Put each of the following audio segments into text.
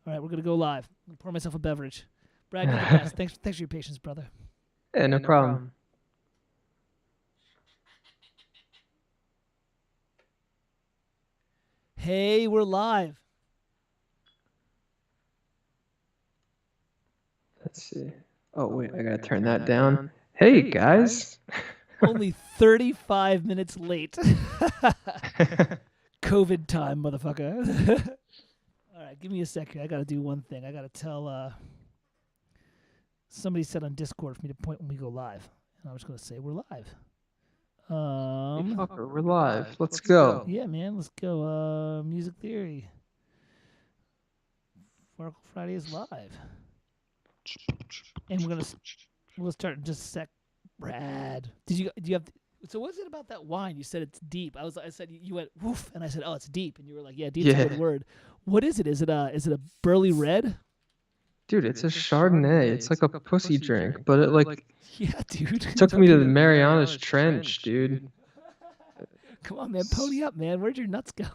All right, we're gonna go live. I'm gonna pour myself a beverage. Brad, you're the best. Thanks for your patience, brother. Yeah, no problem. Hey, we're live. Let's see. Oh, wait, I gotta turn that down. Hey, guys. Only 35 minutes late. COVID time, motherfucker. All right, give me a second. I gotta do one thing. I gotta tell. Somebody said on Discord for me to point when we go live, and I was gonna say we're live. Hey, fucker, we're live. Let's go. Yeah, man, let's go. Music theory. Farkle Friday is live, and we'll start in just a sec. Brad, do you have? So what's it about that wine? You said it's deep. I said you went woof, and I said, oh, it's deep, and you were like, yeah, deep's a good word. What is it? Is it a burly red? Dude, it's a Chardonnay. It's like a pussy drink, but it like yeah, dude. took me to the Marianas Trench, dude. Come on, man, pony up, man. Where'd your nuts go?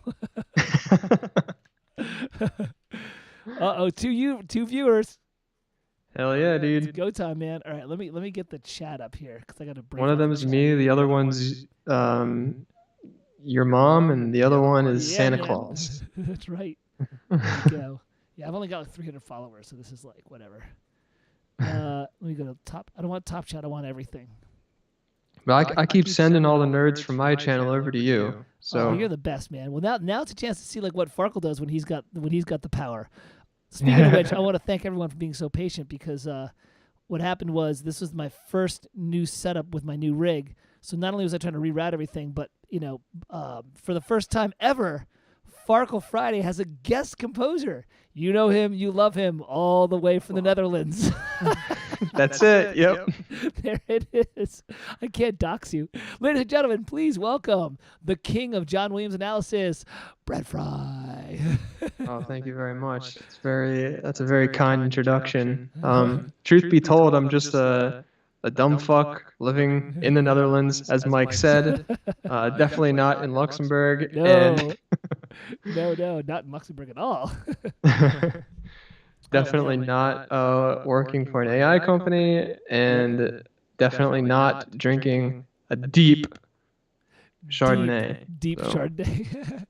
Uh-oh, two viewers. Hell yeah, dude. It's go time, man. All right, let me get the chat up here because I got to break. One of them is me, the other one's your mom, and the other one is Santa Claus. That's right. There you go. Yeah, I've only got like 300 followers, so this is like whatever. Let me go to top. I don't want top chat. I want everything. But I keep sending all the nerds from my channel over to you. So you're the best, man. Well, now it's a chance to see like what Farkle does when he's got the power. Speaking of which, I want to thank everyone for being so patient because what happened was this was my first new setup with my new rig. So not only was I trying to reroute everything, but for the first time ever, Farkle Friday has a guest composer. You know him, you love him, all the way from the Netherlands. That's it. Yep. There it is. I can't dox you. Ladies and gentlemen, please welcome the king of John Williams analysis, Brad Fry. Oh, thank you very much. That's a very kind introduction. Truth be told, I'm just a dumb fuck living in the Netherlands, as Mike said. Definitely not in Luxembourg. No, no, not in Luxembourg at all. Definitely not working for an AI company, and definitely not drinking a deep Chardonnay. Deep Chardonnay.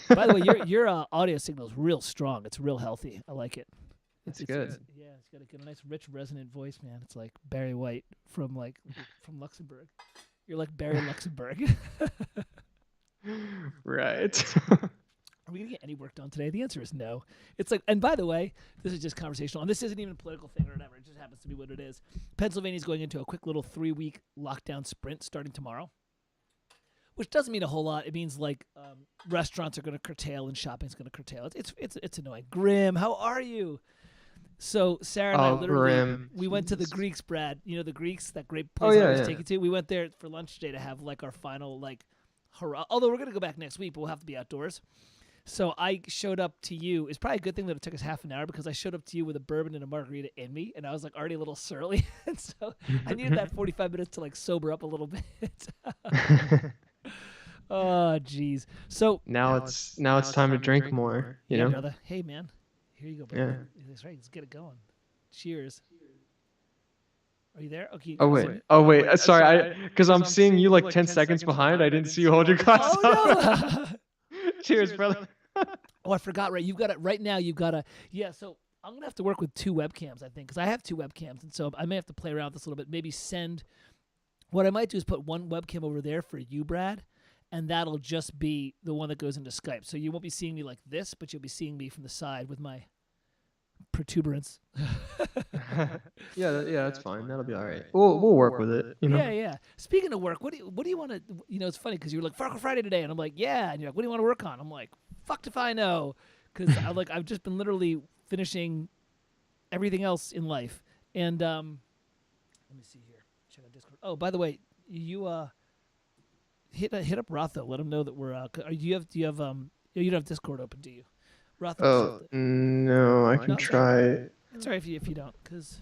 By the way, your audio signal is real strong. It's real healthy. I like it. It's good. It's got a nice, rich, resonant voice, man. It's like Barry White from Luxembourg. You're like Barry Luxembourg. Right. Are we gonna get any work done today? The answer is no. It's like, and by the way, this is just conversational, and this isn't even a political thing or whatever. It just happens to be what it is. Pennsylvania's going into a quick little 3-week lockdown sprint starting tomorrow, which doesn't mean a whole lot. It means like restaurants are going to curtail and shopping's going to curtail. It's annoying. Grim, how are you? So Sarah and I literally we went to the Greeks, Brad. You know the Greeks, that great place I was taking to. We went there for lunch today to have like our final hurrah. Although we're going to go back next week, but we'll have to be outdoors. So I showed up to you. It's probably a good thing that it took us half an hour because I showed up to you with a bourbon and a margarita in me, and I was like already a little surly, and so I needed that 45 minutes to like sober up a little bit. Oh, jeez. So now it's time to drink more. You know, brother. Hey, man, here you go, brother. Yeah. That's right. Let's get it going. Cheers. Are you there? Okay. Oh wait. Sorry, because I'm seeing you like 10 seconds behind. I didn't see you hold your glass up. No. Cheers, brother. Oh, I forgot. Right, you've got it right now. You've got to. Yeah. So I'm gonna have to work with 2 webcams, I think, because I have 2 webcams, and so I may have to play around with this a little bit. Maybe send. What I might do is put one webcam over there for you, Brad, and that'll just be the one that goes into Skype. So you won't be seeing me like this, but you'll be seeing me from the side with my protuberance. Yeah, that's fine. That'll be all right. We'll work with it. You know? Yeah. Speaking of work, what do you want to? You know, it's funny because you were like Farkle Friday today, and I'm like, yeah, and you're like, what do you want to work on? I'm like, fucked if I know, because I've just been literally finishing everything else in life, and let me see here. Check out Discord. Oh, by the way, you hit up Rotho. Let him know that we're. You don't have Discord open, do you? Rotho. Oh no, I can try. It's alright if you don't, because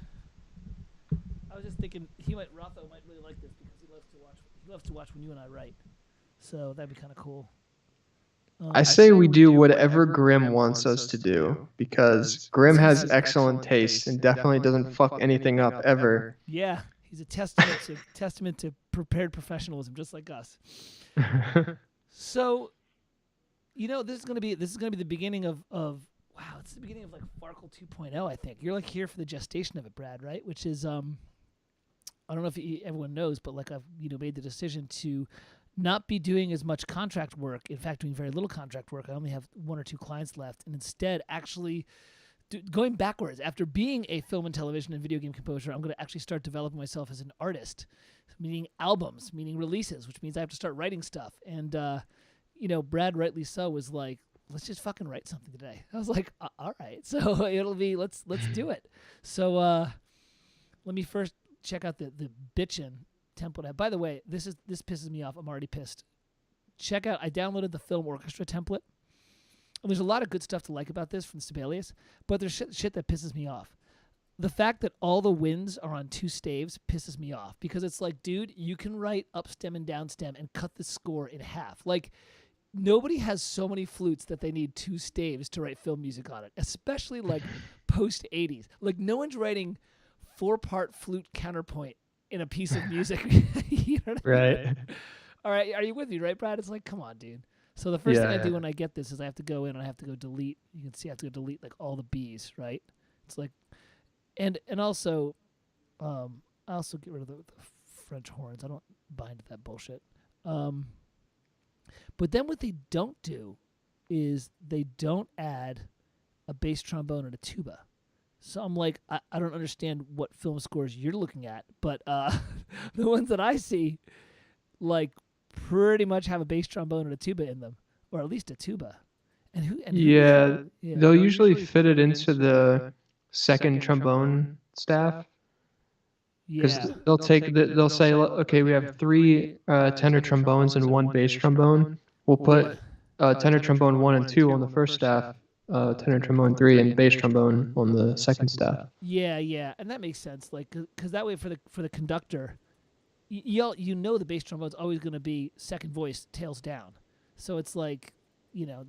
I was just thinking Rotho might really like this because he loves to watch when you and I write. So that'd be kind of cool. I say we do whatever Grimm wants us to do because Grimm has excellent taste and definitely doesn't fuck anything up ever. Yeah, he's a testament to prepared professionalism, just like us. So, this is gonna be the beginning of wow, it's the beginning of like Farkle 2.0. I think you're like here for the gestation of it, Brad, right? Which is I don't know if everyone knows, but like I've made the decision to not be doing as much contract work. In fact, doing very little contract work. I only have 1 or 2 clients left, and instead actually going backwards. After being a film and television and video game composer, I'm going to actually start developing myself as an artist, meaning albums, meaning releases, which means I have to start writing stuff. And Brad, rightly so, was like, let's just fucking write something today. I was like, all right. So it'll be let's do it. So let me first check out the bitchin' template. By the way, this pisses me off. I'm already pissed. Check out. I downloaded the film orchestra template. And there's a lot of good stuff to like about this from Sibelius, but there's shit that pisses me off. The fact that all the winds are on 2 staves pisses me off because it's like, dude, you can write up stem and down stem and cut the score in half. Like, nobody has so many flutes that they need 2 staves to write film music on it, especially like post 80s. Like, no one's writing 4-part flute counterpoint in a piece of music. You know what I mean? All right, are you with me, right, Brad? It's like, come on, dude. So the first thing I do when I get this is I have to go in and I have to go delete. You can see I have to go delete like all the B's, right? It's like, and also, I also get rid of the French horns. I don't buy into that bullshit. But then what they don't do is they don't add a bass trombone and a tuba. So I'm like, I don't understand what film scores you're looking at, but the ones that I see, like, pretty much have a bass trombone and a tuba in them, or at least a tuba. They'll usually fit it into the second trombone staff because they'll say, okay, we have 3 tenor trombones and 1 bass trombone. We'll put tenor trombone 1 and 2 on the first staff, tenor trombone 3 and bass trombone on the second staff. Yeah, and that makes sense. Like, because that way for the conductor, the bass trombone's always going to be second voice, tails down. So it's like, no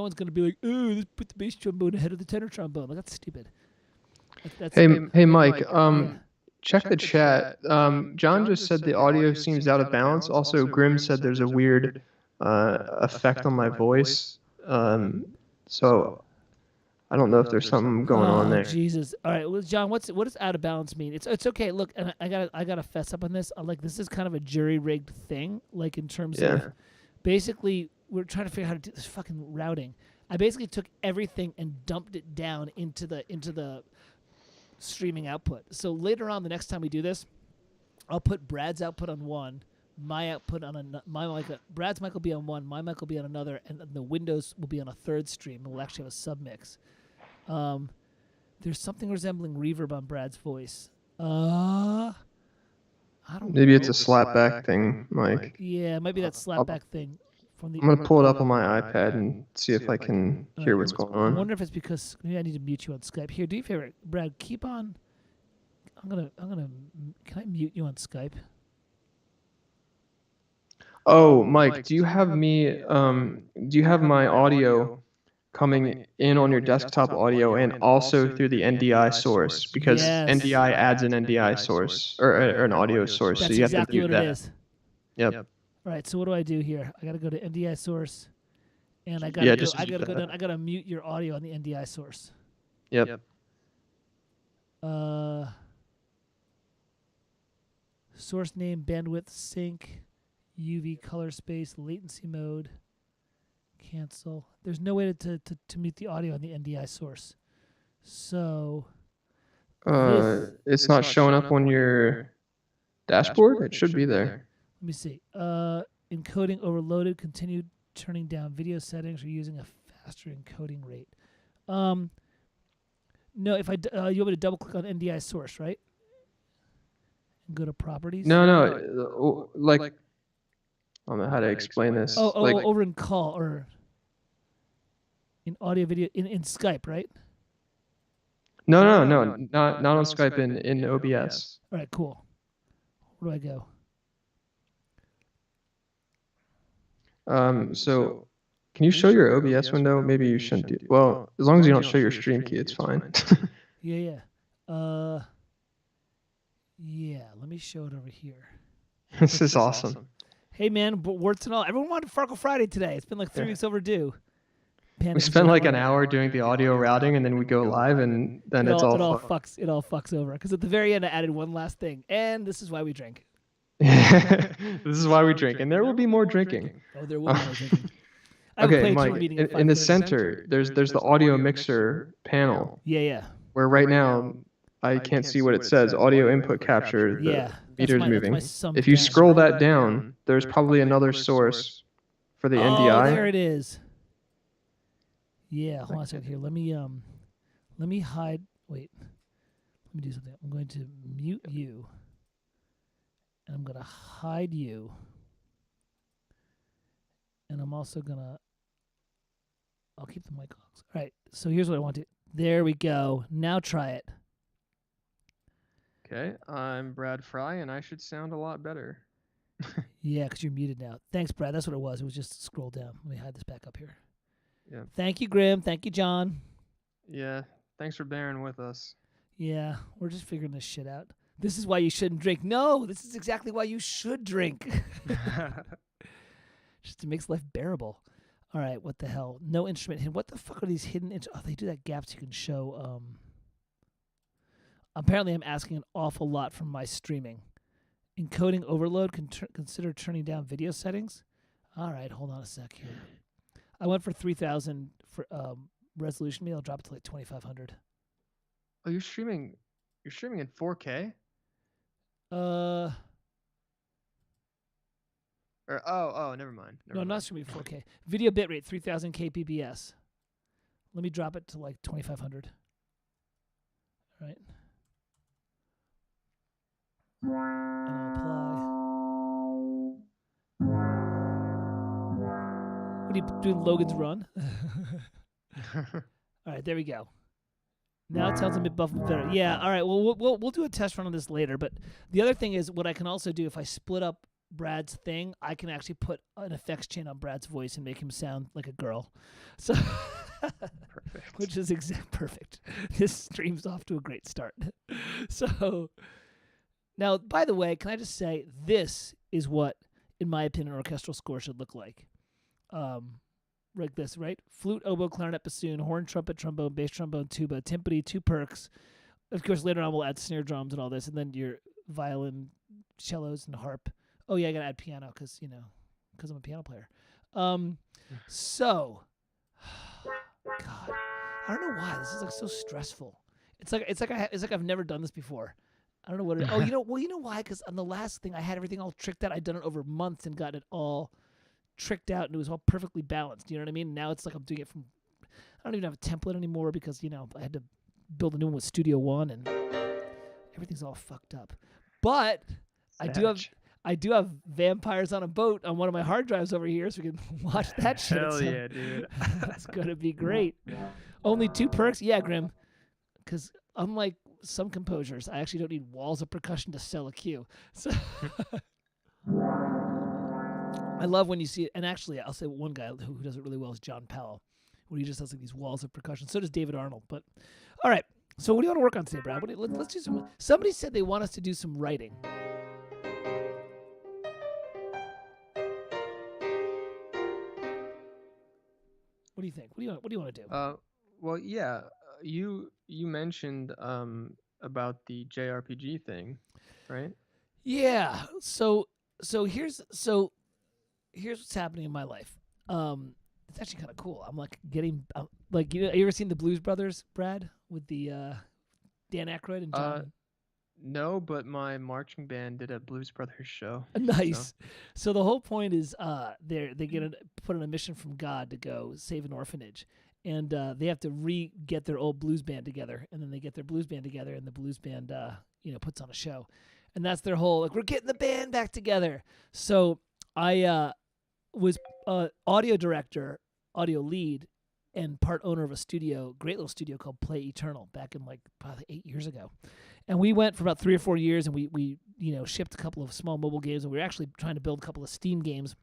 one's going to be like, ooh, let's put the bass trombone ahead of the tenor trombone. Like, that's stupid. Hey, Mike. Check the chat. John just said the audio seems out of balance. Also, Grimm said there's a weird effect on my voice. So I don't know if there's something going on there. Jesus. All right, well, John, what does out of balance mean? It's okay. Look, and I gotta fess up on this. Like, this is kind of a jury rigged thing. Like, in terms of basically we're trying to figure out how to do this fucking routing. I basically took everything and dumped it down into the streaming output. So later on, the next time we do this, I'll put Brad's output on one, my output on my mic. Brad's mic will be on one, my mic will be on another, and the Windows will be on a third stream, and we'll actually have a submix. There's something resembling reverb on Brad's voice. I don't know. Maybe it's a slapback thing, Mike. Yeah, it might be that slapback thing. I'm going to pull it up on my iPad and see if I can hear what's going on. I wonder if it's because maybe I need to mute you on Skype. Here, do you a favor, Brad, keep on. Can I mute you on Skype? Oh, Mike, do you have my audio coming in on your desktop audio and also through the NDI source? Because NDI adds an NDI source or an audio source, That's so you have exactly to do what that. It is. Yep. All right, so what do I do here? I got to go to NDI source, and I got to go down. I got to mute your audio on the NDI source. Yep. Source name, bandwidth, sync, UV color space, latency mode, cancel. There's no way to mute the audio on the NDI source. So it's not showing up on your dashboard? It should be there. Let me see. Encoding overloaded. Continue turning down video settings or using a faster encoding rate. No, if you want me to double click on NDI source, right? And go to properties. No. Like, I don't know how to explain this. Over in call or in audio video in Skype, right? No, not on Skype. In OBS. All right, cool. Where do I go? So Can you show your OBS window? Maybe you shouldn't do. Well, as long as you don't show your stream key, it's fine. Yeah. Yeah. Let me show it over here. This is awesome. Hey man, but warts and all. Everyone wanted Farkle Friday today. It's been like 3 weeks overdue. We spent like an hour doing the audio routing, and then we go live, and then it all fucks over. Because at the very end, I added one last thing, and this is why we drink. This is why we drink, and there will be more drinking. Oh, there will be more drinking. Okay, Mike. In the center, there's the audio mixer panel. Yeah. Where right now, I can't see what it says. Audio input capture. The meter's moving. If you scroll that down, there's probably another source for the NDI. Oh, there it is. Yeah, hold on a second here. Let me hide. Wait, let me do something. I'm going to mute you, and I'm going to hide you, and I'm also gonna. I'll keep the mic on. All right. So here's what I want to. There we go. Now try it. Okay, I'm Brad Fry, and I should sound a lot better. Yeah, because you're muted now. Thanks, Brad. That's what it was. It was just scroll down. Let me hide this back up here. Yeah. Thank you, Grim. Thank you, John. Yeah. Thanks for bearing with us. Yeah, we're just figuring this shit out. This is why you shouldn't drink. No, this is exactly why you should drink. Just it makes life bearable. All right, what the hell? No instrument hidden. What the fuck are these hidden? Oh, they do that gaps you can show. Apparently, I'm asking an awful lot from my streaming. Encoding overload. Consider turning down video settings. All right, hold on a sec here. I went for 3,000 for resolution. Maybe I'll drop it to like 2,500. Oh, you're streaming in 4K? Or never mind. No, I'm not streaming 4K. Video bitrate 3,000 kbps. Let me drop it to like 2,500. All right. And I'll apply. What are you doing, Logan's Run? All right, there we go. Now it sounds a bit better. Yeah, all right. Well, we'll do a test run on this later. But the other thing is, what I can also do if I split up Brad's thing, I can actually put an effects chain on Brad's voice and make him sound like a girl. So, perfect. Which is perfect. This stream's off to a great start. So, now, by the way, can I just say this is what, in my opinion, an orchestral score should look like. Like this, right? Flute, oboe, clarinet, bassoon, horn, trumpet, trombone, bass, trombone, tuba, timpani, 2 perks. Of course, later on we'll add snare drums and all this, and then your violin, cellos, and harp. Oh yeah, I gotta add piano because I'm a piano player. So, God, I don't know why this is like so stressful. It's like I've never done this before. I don't know what it is. Oh, you know why? Because on the last thing I had everything all tricked out. I'd done it over months and gotten it all tricked out, and it was all perfectly balanced. You know what I mean? Now it's like I'm doing it from. I don't even have a template anymore because I had to build a new one with Studio One, and everything's all fucked up. But I do have Vampires on a Boat on one of my hard drives over here, so we can watch that shit. Hell yeah, dude! That's gonna be great. Only 2 perks, yeah, Grim. Because unlike some composers, I actually don't need walls of percussion to sell a cue. So. I love when you see it, and actually, I'll say one guy who does it really well is John Powell, where he just has like these walls of percussion. So does David Arnold. But all right, so what do you want to work on today, Brad? Let's do some. Somebody said they want us to do some writing. What do you think? What do you want to do? Well, yeah, you mentioned about the JRPG thing, right? Yeah. So here's what's happening in my life. It's actually kind of cool. I'm like getting you ever seen the Blues Brothers, Brad, with the Dan Aykroyd and John? No, but my marching band did a Blues Brothers show. Nice. So the whole point is they get put on a mission from God to go save an orphanage, and they have to get their old blues band together, and then they get their blues band together, and the blues band puts on a show, and that's their whole we're getting the band back together. So I was audio director, audio lead, and part owner of a great little studio called Play Eternal back in probably 8 years ago. And we went for about 3 or 4 years, and we shipped a couple of small mobile games, and we were actually trying to build a couple of Steam games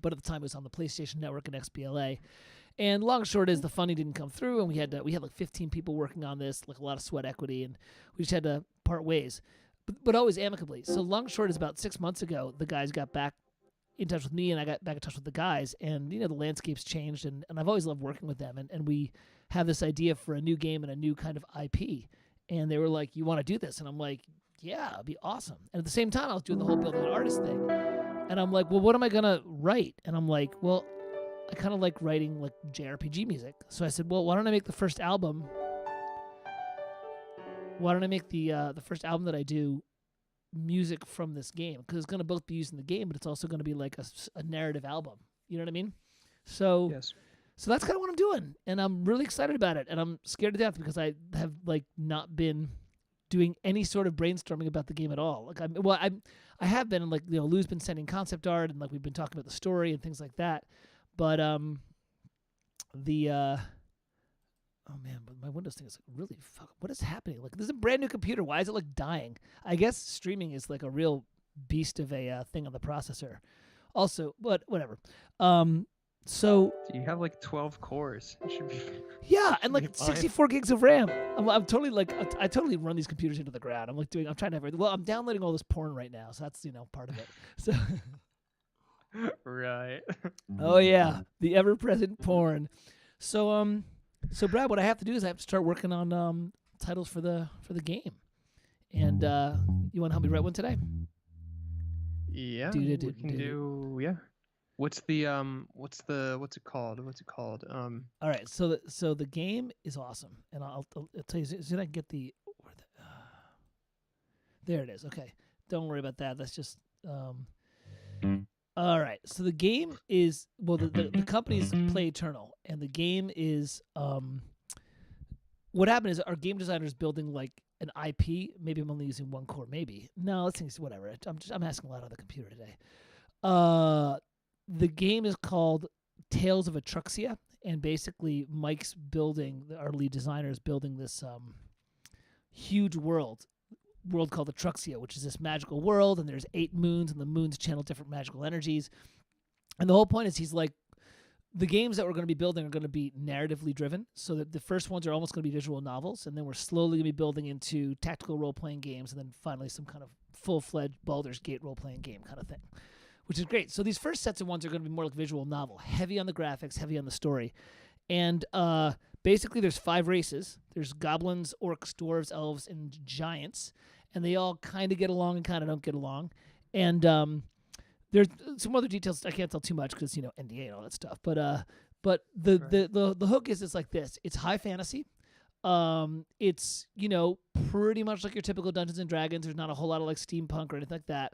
but at the time it was on the PlayStation Network and XBLA. And long and short is the funding didn't come through, and we had like 15 people working on this, like a lot of sweat equity, and we just had to part ways, but always amicably. So long and short is about 6 months ago, the guys got back in touch with me, and I got back in touch with the guys, and the landscape's changed, and I've always loved working with them, and we have this idea for a new game and a new kind of IP, and they were like, "You want to do this?" And I'm like, "Yeah, it'd be awesome." And at the same time, I was doing the whole building an artist thing, and I'm like, "Well, what am I gonna write?" And I'm like, "Well, I kind of like writing like JRPG music," so I said, "Well, why don't I make the first album? Why don't I make the first album that I do music from this game, because it's going to both be used in the game, but it's also going to be like a narrative album. You know what I mean? So Yes. so that's kind of what I'm doing, and I'm really excited about it, and I'm scared to death because I have like not been doing any sort of brainstorming about the game at all. Like I have been, and like Lou's been sending concept art, and like we've been talking about the story and things like that, but oh man, but my Windows thing is like really what is happening? Like, this is a brand new computer. Why is it like dying? I guess streaming is like a real beast of a thing on the processor. Also, but whatever. So You have like 12 cores. It should be. yeah, and be like fine. 64 gigs of RAM. I'm totally like I totally run these computers into the ground. I'm trying to have everything. Well, I'm downloading all this porn right now, so that's part of it. So Right. oh yeah, the ever-present porn. So Brad, what I have to do is I have to start working on titles for the game. And you want to help me write one today? Yeah. Do, We do, can do. do. Yeah. What's it called? All right. So the game is awesome, and I'll tell you as soon as I get there it is. Okay, don't worry about that. That's just all right. So the game is the company's Play Eternal, and the game is what happened is our game designer is building like an IP. Maybe I'm only using one core. Maybe no. Let's think. Whatever. I'm asking a lot on the computer today. The game is called Tales of Atruxia, and basically Mike's building, our lead designer is building this huge world called Atruxia, which is this magical world, and there's 8 moons, and the moons channel different magical energies. And the whole point is he's like, the games that we're going to be building are going to be narratively driven, so that the first ones are almost going to be visual novels, and then we're slowly going to be building into tactical role-playing games, and then finally some kind of full-fledged Baldur's Gate role-playing game kind of thing, which is great. So these first sets of ones are going to be more like visual novel, heavy on the graphics, heavy on the story. And basically there's 5 races. There's goblins, orcs, dwarves, elves, and giants. And they all kind of get along and kind of don't get along. And there's some other details. I can't tell too much because, NDA and all that stuff. But the hook is it's like this. It's high fantasy. It's, pretty much like your typical Dungeons and Dragons. There's not a whole lot of like steampunk or anything like that.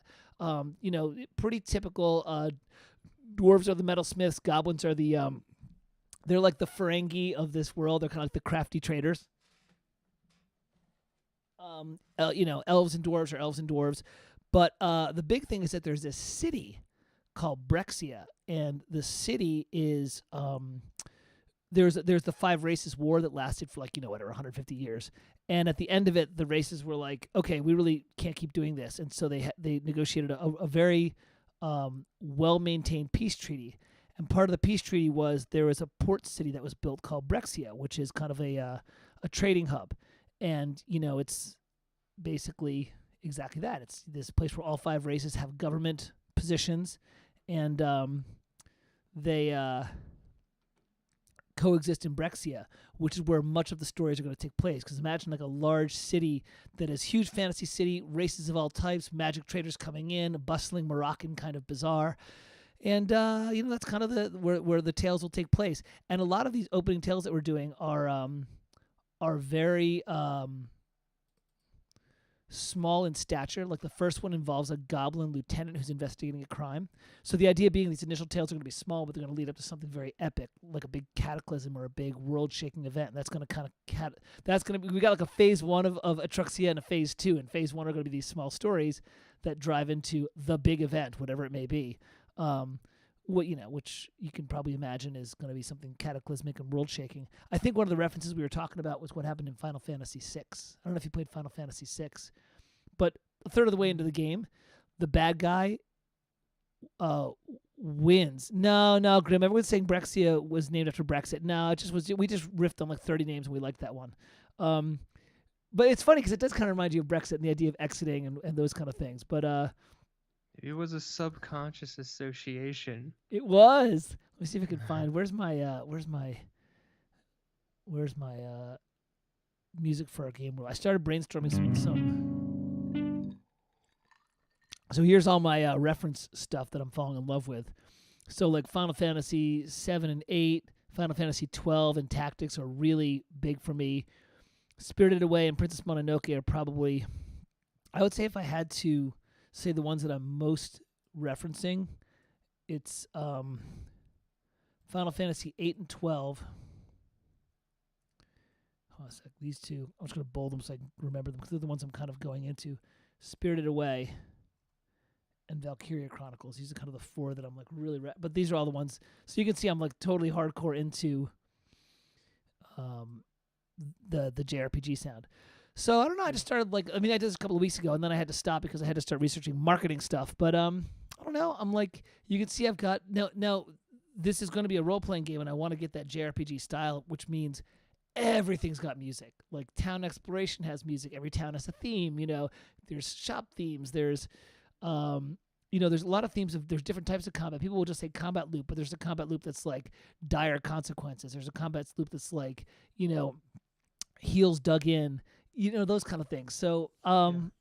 Pretty typical. Dwarves are the metalsmiths. Goblins are they're like the Ferengi of this world. They're kind of like the crafty traders. Elves and dwarves are elves and dwarves. But the big thing is that there's this city called Brexia, and the city is there's the 5 races war that lasted for 150 years, and at the end of it, the races were like, okay, we really can't keep doing this, and so they negotiated a very well-maintained peace treaty. And part of the peace treaty was there was a port city that was built called Brexia, which is kind of a trading hub, and it's basically exactly that. It's this place where all 5 races have government positions, and they coexist in Brexia, which is where much of the stories are going to take place. Because imagine like a large city that is huge fantasy city, races of all types, magic traders coming in, a bustling Moroccan kind of bazaar. And that's kind of where the tales will take place. And a lot of these opening tales that we're doing are very small in stature. Like the first one involves a goblin lieutenant who's investigating a crime. So the idea being these initial tales are going to be small, but they're going to lead up to something very epic, like a big cataclysm or a big world-shaking event. And that's going to kind of we got like a phase 1 of Atruxia and a phase 2. And phase 1 are going to be these small stories that drive into the big event, whatever it may be. Which you can probably imagine is going to be something cataclysmic and world-shaking. I think one of the references we were talking about was what happened in Final Fantasy VI. I don't know if you played Final Fantasy VI, but a third of the way into the game, the bad guy wins. No, Grim. Everyone's saying Brexia was named after Brexit. No, it just was. We just riffed on like 30 names and we liked that one. But it's funny because it does kind of remind you of Brexit and the idea of exiting and those kind of things. But It was a subconscious association. it was. Let me see if I can find. Where's my music for our game? I started brainstorming some. So here's all my reference stuff that I'm falling in love with. So like Final Fantasy 7 and 8, Final Fantasy 12 and Tactics are really big for me. Spirited Away and Princess Mononoke are probably, I would say if I had to say the ones that I'm most referencing, it's Final Fantasy 8 and 12. Hold on a sec. These two, I'm just going to bold them so I can remember them because they're the ones I'm kind of going into. Spirited Away and Valkyria Chronicles. These are kind of the four that I'm like really, but these are all the ones. So you can see I'm like totally hardcore into the JRPG sound. So I don't know. I just started I did this a couple of weeks ago, and then I had to stop because I had to start researching marketing stuff. But I don't know. I'm like, you can see I've got now. This is going to be a role playing game, and I want to get that JRPG style, which means everything's got music. Like town exploration has music. Every town has a theme. There's shop themes. There's there's a lot of themes there's different types of combat. People will just say combat loop, but there's a combat loop that's like dire consequences. There's a combat loop that's like, heels dug in, those kind of things. So, I'm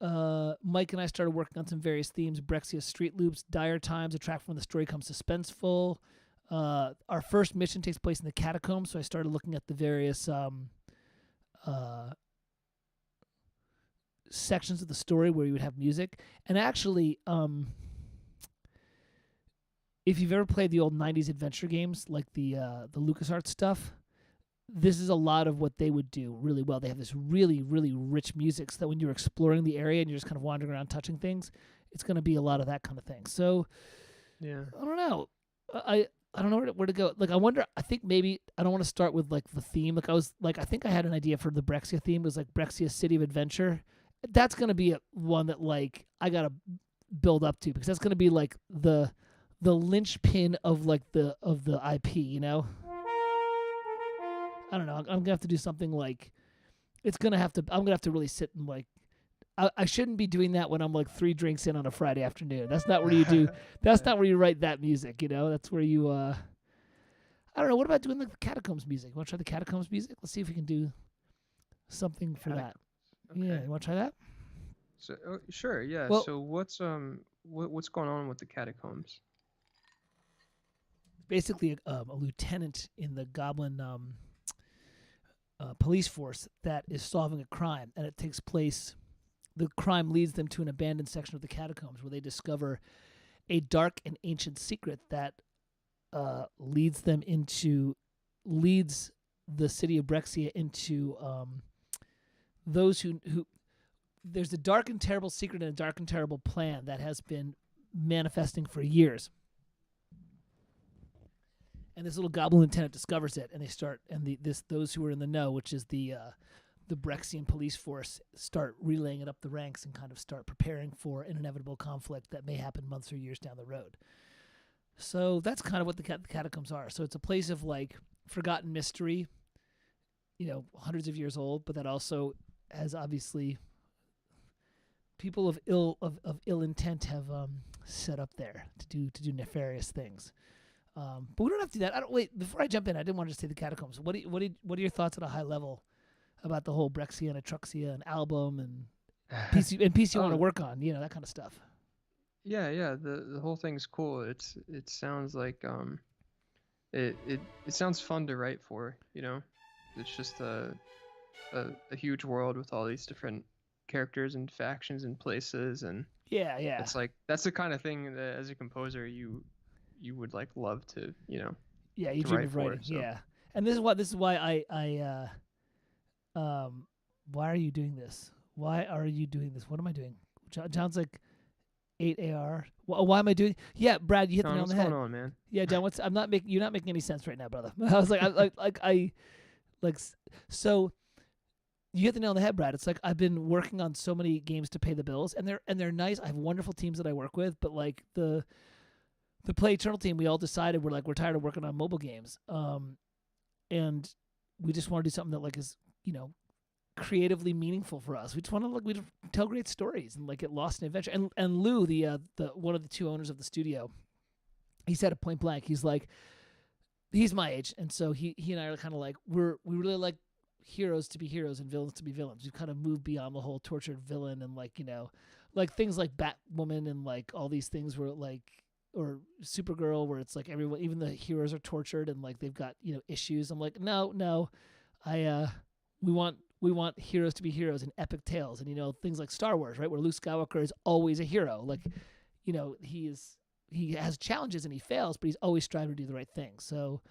Mike and I started working on some various themes, Brexia street loops, dire times, a track from when the story comes suspenseful. Our first mission takes place in the catacombs, so I started looking at the various sections of the story where you would have music. And actually, if you've ever played the old 90s adventure games, like the LucasArts stuff, this is a lot of what they would do really well. They have this really, really rich music so that when you're exploring the area and you're just kind of wandering around touching things, it's going to be a lot of that kind of thing. So, yeah, I don't know. I don't know where to go. Like, I think maybe I don't want to start with, like, the theme. I think I had an idea for the Brexia theme. It was, like, Brexia City of Adventure. That's going to be one that, like, I got to build up to because that's going to be, like, the linchpin of, like, the IP, I don't know. I'm going to have to do something like, I'm going to have to really sit and, like, I shouldn't be doing that when I'm like 3 drinks in on a Friday afternoon. That's not where you do. That's not where you write that music. That's where you. I don't know. What about doing like the Catacombs music? You want to try the Catacombs music? Let's see if we can do something for that. Okay. Yeah, you want to try that? So sure, yeah. Well, so what's going on with the Catacombs? Basically, a lieutenant in the Goblin police force that is solving a crime, and it takes place. The crime leads them to an abandoned section of the catacombs where they discover a dark and ancient secret that leads the city of Brexia into those who there's a dark and terrible secret and a dark and terrible plan that has been manifesting for years. And this little goblin lieutenant discovers it, and they start, and those who are in the know, which is the Brexian police force, start relaying it up the ranks and kind of start preparing for an inevitable conflict that may happen months or years down the road. So that's kind of what the catacombs are. So it's a place of like forgotten mystery, hundreds of years old, but that also has obviously people of ill intent have set up there to do nefarious things. But we don't have to do that. Wait, before I jump in, I didn't want to just say the catacombs. What are your thoughts at a high level about the whole Brexia and Atruxia and album and piece you want to work on, that kind of stuff? Yeah. The whole thing's cool. It sounds like it sounds fun to write for. It's just a huge world with all these different characters and factions and places, and yeah. It's like that's the kind of thing that as a composer you would like love to yeah, you dream of writing. So. Yeah, and this is why I why are you doing this? Why are you doing this? What am I doing? John's like 8AR. Why am I doing? Yeah, Brad, you hit the nail on the head. What's going on, man? Yeah, John, you're not making any sense right now, brother. I was like, so you hit the nail on the head, Brad. It's like I've been working on so many games to pay the bills, and they're nice. I have wonderful teams that I work with, but like the Play Eternal team, we all decided we're tired of working on mobile games, and we just want to do something that like is creatively meaningful for us. We just want to we tell great stories and like get lost in adventure. And Lou, the one of the two owners of the studio, he said it point blank. He's like, he's my age, and so he and I are kind of like we really like heroes to be heroes and villains to be villains. We've kind of moved beyond the whole tortured villain and like like things like Batwoman and like all these things where like or Supergirl where it's like everyone, even the heroes are tortured and like they've got issues. I'm like no, we want heroes to be heroes in epic tales and things like Star Wars, right, where Luke Skywalker is always a hero. Like he has challenges and he fails, but he's always striving to do the right thing. So,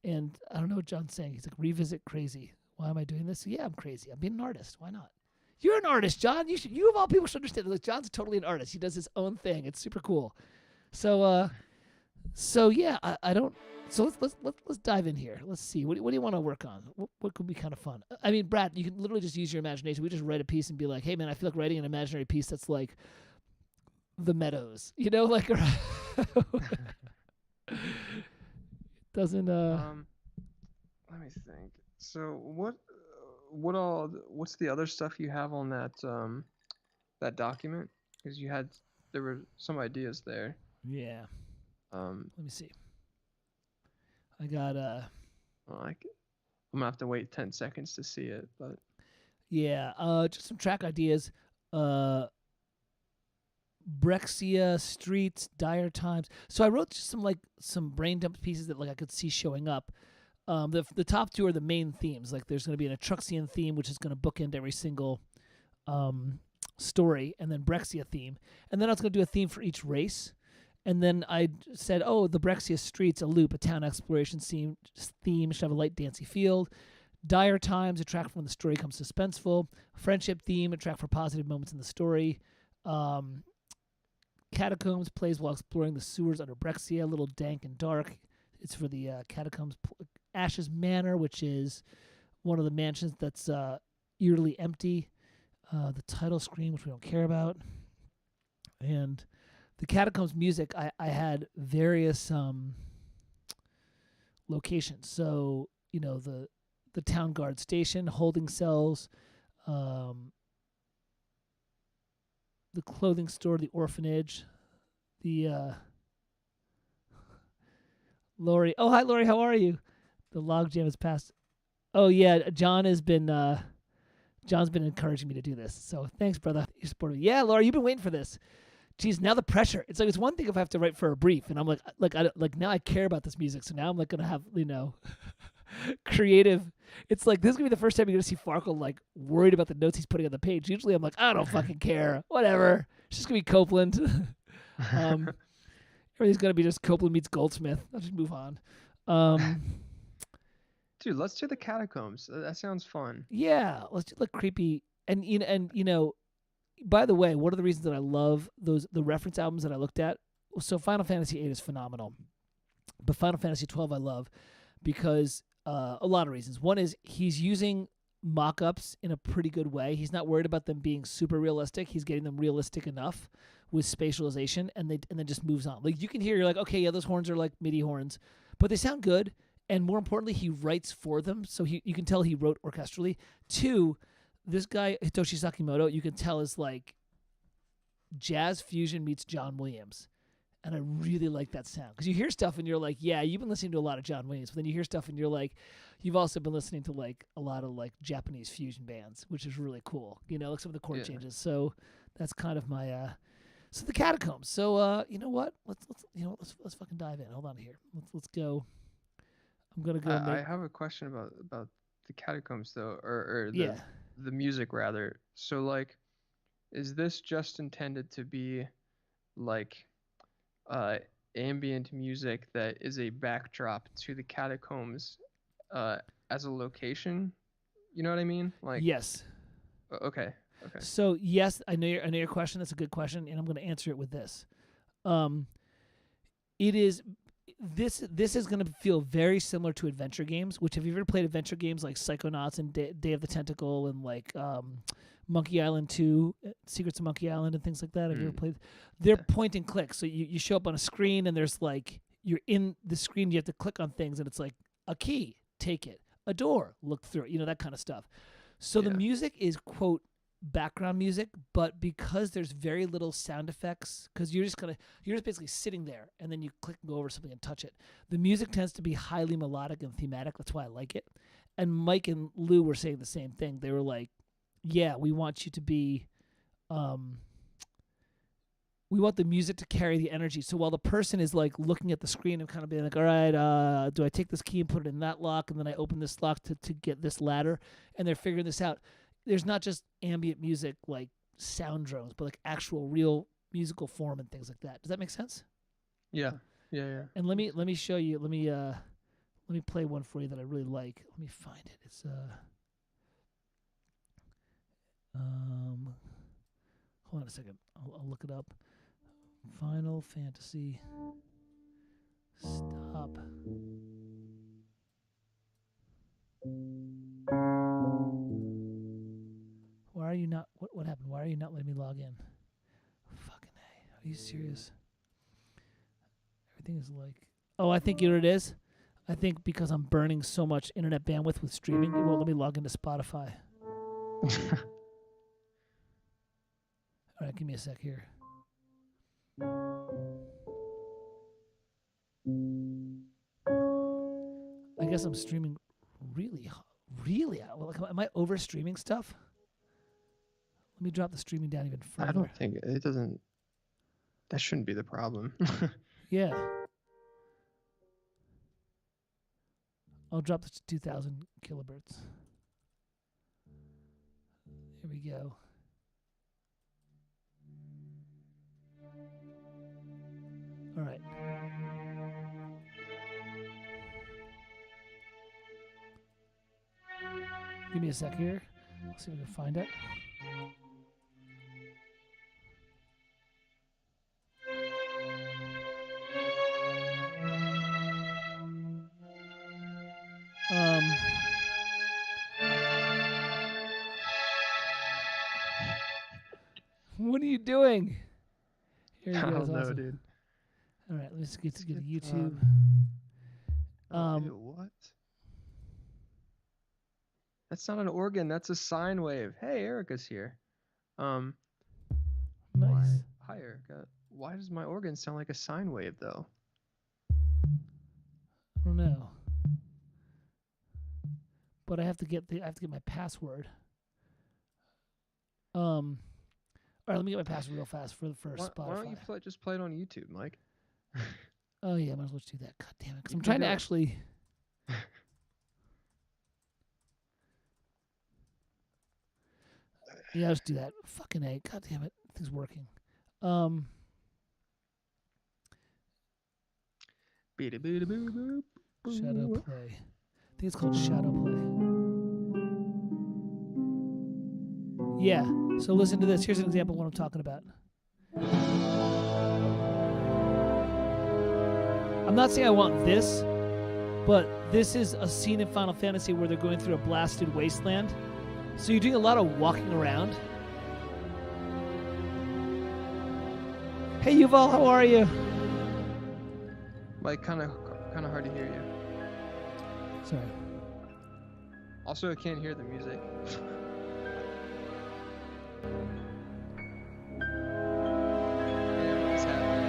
and I don't know what John's saying. He's like, revisit crazy. Why am I doing this? Yeah, I'm crazy. I'm being an artist. Why not? You're an artist, John. You of all people should understand. Like, John's totally an artist. He does his own thing. It's super cool. So, yeah, I don't. So let's dive in here. Let's see. What do you want to work on? What could be kind of fun? I mean, Brad, you can literally just use your imagination. We just write a piece and be like, hey man, I feel like writing an imaginary piece that's like the Meadows, like doesn't let me think. So what's the other stuff you have on that document? Because there were some ideas there. Yeah. Let me see. I got well, I'm gonna have to wait 10 seconds to see it, but yeah, just some track ideas. Brexia, Streets, Dire Times. So I wrote just some brain dump pieces that like I could see showing up. The top two are the main themes. Like there's going to be an Etruxian theme, which is going to bookend every single story, and then Brexia theme, and then I was going to do a theme for each race. And then I said, oh, the Brexia Streets, a loop, a town exploration theme should have a light dancey field. Dire Times, a track from when the story comes suspenseful. Friendship theme, a track for positive moments in the story. Catacombs plays while exploring the sewers under Brexia, a little dank and dark. It's for the Catacombs. Ashes Manor, which is one of the mansions that's eerily empty. The title screen, which we don't care about. And the Catacombs music, I had various locations. So, the town guard station, holding cells, the clothing store, the orphanage, the Lori. Oh, hi, Lori. How are you? The logjam is past. Oh, yeah. John's been encouraging me to do this. So thanks, brother. You're supporting me. Yeah, Lori, you've been waiting for this. Geez, now the pressure. It's like it's one thing if I have to write for a brief, and I'm like now I care about this music, so now I'm like gonna have creative. It's like this is gonna be the first time you're gonna see Farkle like worried about the notes he's putting on the page. Usually I'm like, I don't fucking care, whatever. It's just gonna be Copeland. Everything's gonna be just Copeland meets Goldsmith. I'll just move on. Dude, let's do the Catacombs. That sounds fun. Yeah, let's do like creepy and by the way, one of the reasons that I love the reference albums that I looked at, so Final Fantasy VIII is phenomenal, but Final Fantasy XII I love because a lot of reasons. One is he's using mock-ups in a pretty good way. He's not worried about them being super realistic. He's getting them realistic enough with spatialization, and then just moves on. Like you can hear, you're like, okay, yeah, those horns are like MIDI horns, but they sound good. And more importantly, he writes for them, so you can tell he wrote orchestrally. Two, this guy, Hitoshi Sakimoto, you can tell is like jazz fusion meets John Williams. And I really like that sound. Because you hear stuff and you're like, yeah, you've been listening to a lot of John Williams. But then you hear stuff and you're like, you've also been listening to like a lot of like Japanese fusion bands, which is really cool. Like some of the chord changes. So that's kind of my so the Catacombs. So you know what? Let's fucking dive in. Hold on here. Let's go. I'm gonna go. I have a question about the Catacombs though, or the music rather. So like, is this just intended to be like ambient music that is a backdrop to the Catacombs as a location? You know what I mean? Like yes. Okay. So yes, I know your question. That's a good question, and I'm going to answer it with this. It is this is going to feel very similar to adventure games. Which, have you ever played adventure games like Psychonauts and Day of the Tentacle and like Monkey Island 2, Secrets of Monkey Island and things like that? Have you ever played? They're point and click. So you show up on a screen and there's like, you're in the screen, you have to click on things and it's like a key, take it, a door, look through it, that kind of stuff. So the music is, quote, background music, but because there's very little sound effects, because you're just basically sitting there and then you click and go over something and touch it. The music tends to be highly melodic and thematic. That's why I like it. And Mike and Lou were saying the same thing. They were like, yeah, we want you to be, we want the music to carry the energy. So while the person is like looking at the screen and kind of being like, all right, do I take this key and put it in that lock? And then I open this lock to get this ladder, and they're figuring this out. There's not just ambient music like sound drones, but like actual real musical form and things like that. Does that make sense? Yeah. And let me show you. Let me play one for you that I really like. Let me find it. It's hold on a second. I'll look it up. Final Fantasy. Stop. Why are you not? What happened? Why are you not letting me log in? Fucking A. Are you serious? Everything is like. Oh, I think you know what it is. I think because I'm burning so much internet bandwidth with streaming, it won't let me log into Spotify. All right, give me a sec here. I guess I'm streaming really. Am I over streaming stuff? Let me drop the streaming down even further. I don't think it doesn't. That shouldn't be the problem. Yeah. I'll drop this to 2,000 kilohertz. Here we go. All right. Give me a sec here. Let's see if we can find it. What are you doing? Here you go. I don't know, awesome. dude. All right, let's get to YouTube. What? That's not an organ. That's a sine wave. Hey, Erica's here. Nice. Hi, Erica. Why does my organ sound like a sine wave, though? I don't know. But I have to get my password. All right, let me get my password real fast for Spotify. Why don't you just play it on YouTube, Mike? Oh yeah, might as well just do that. God damn it, because I'm trying to actually. Yeah, let's do that. Fucking A. God damn it, thing's working. Shadow play. I think it's called Shadow play. Yeah. So listen to this. Here's an example of what I'm talking about. I'm not saying I want this, but this is a scene in Final Fantasy where they're going through a blasted wasteland. So you're doing a lot of walking around. Hey Yuval, how are you? Mike, kind of hard to hear you. Sorry. Also, I can't hear the music. What's happening?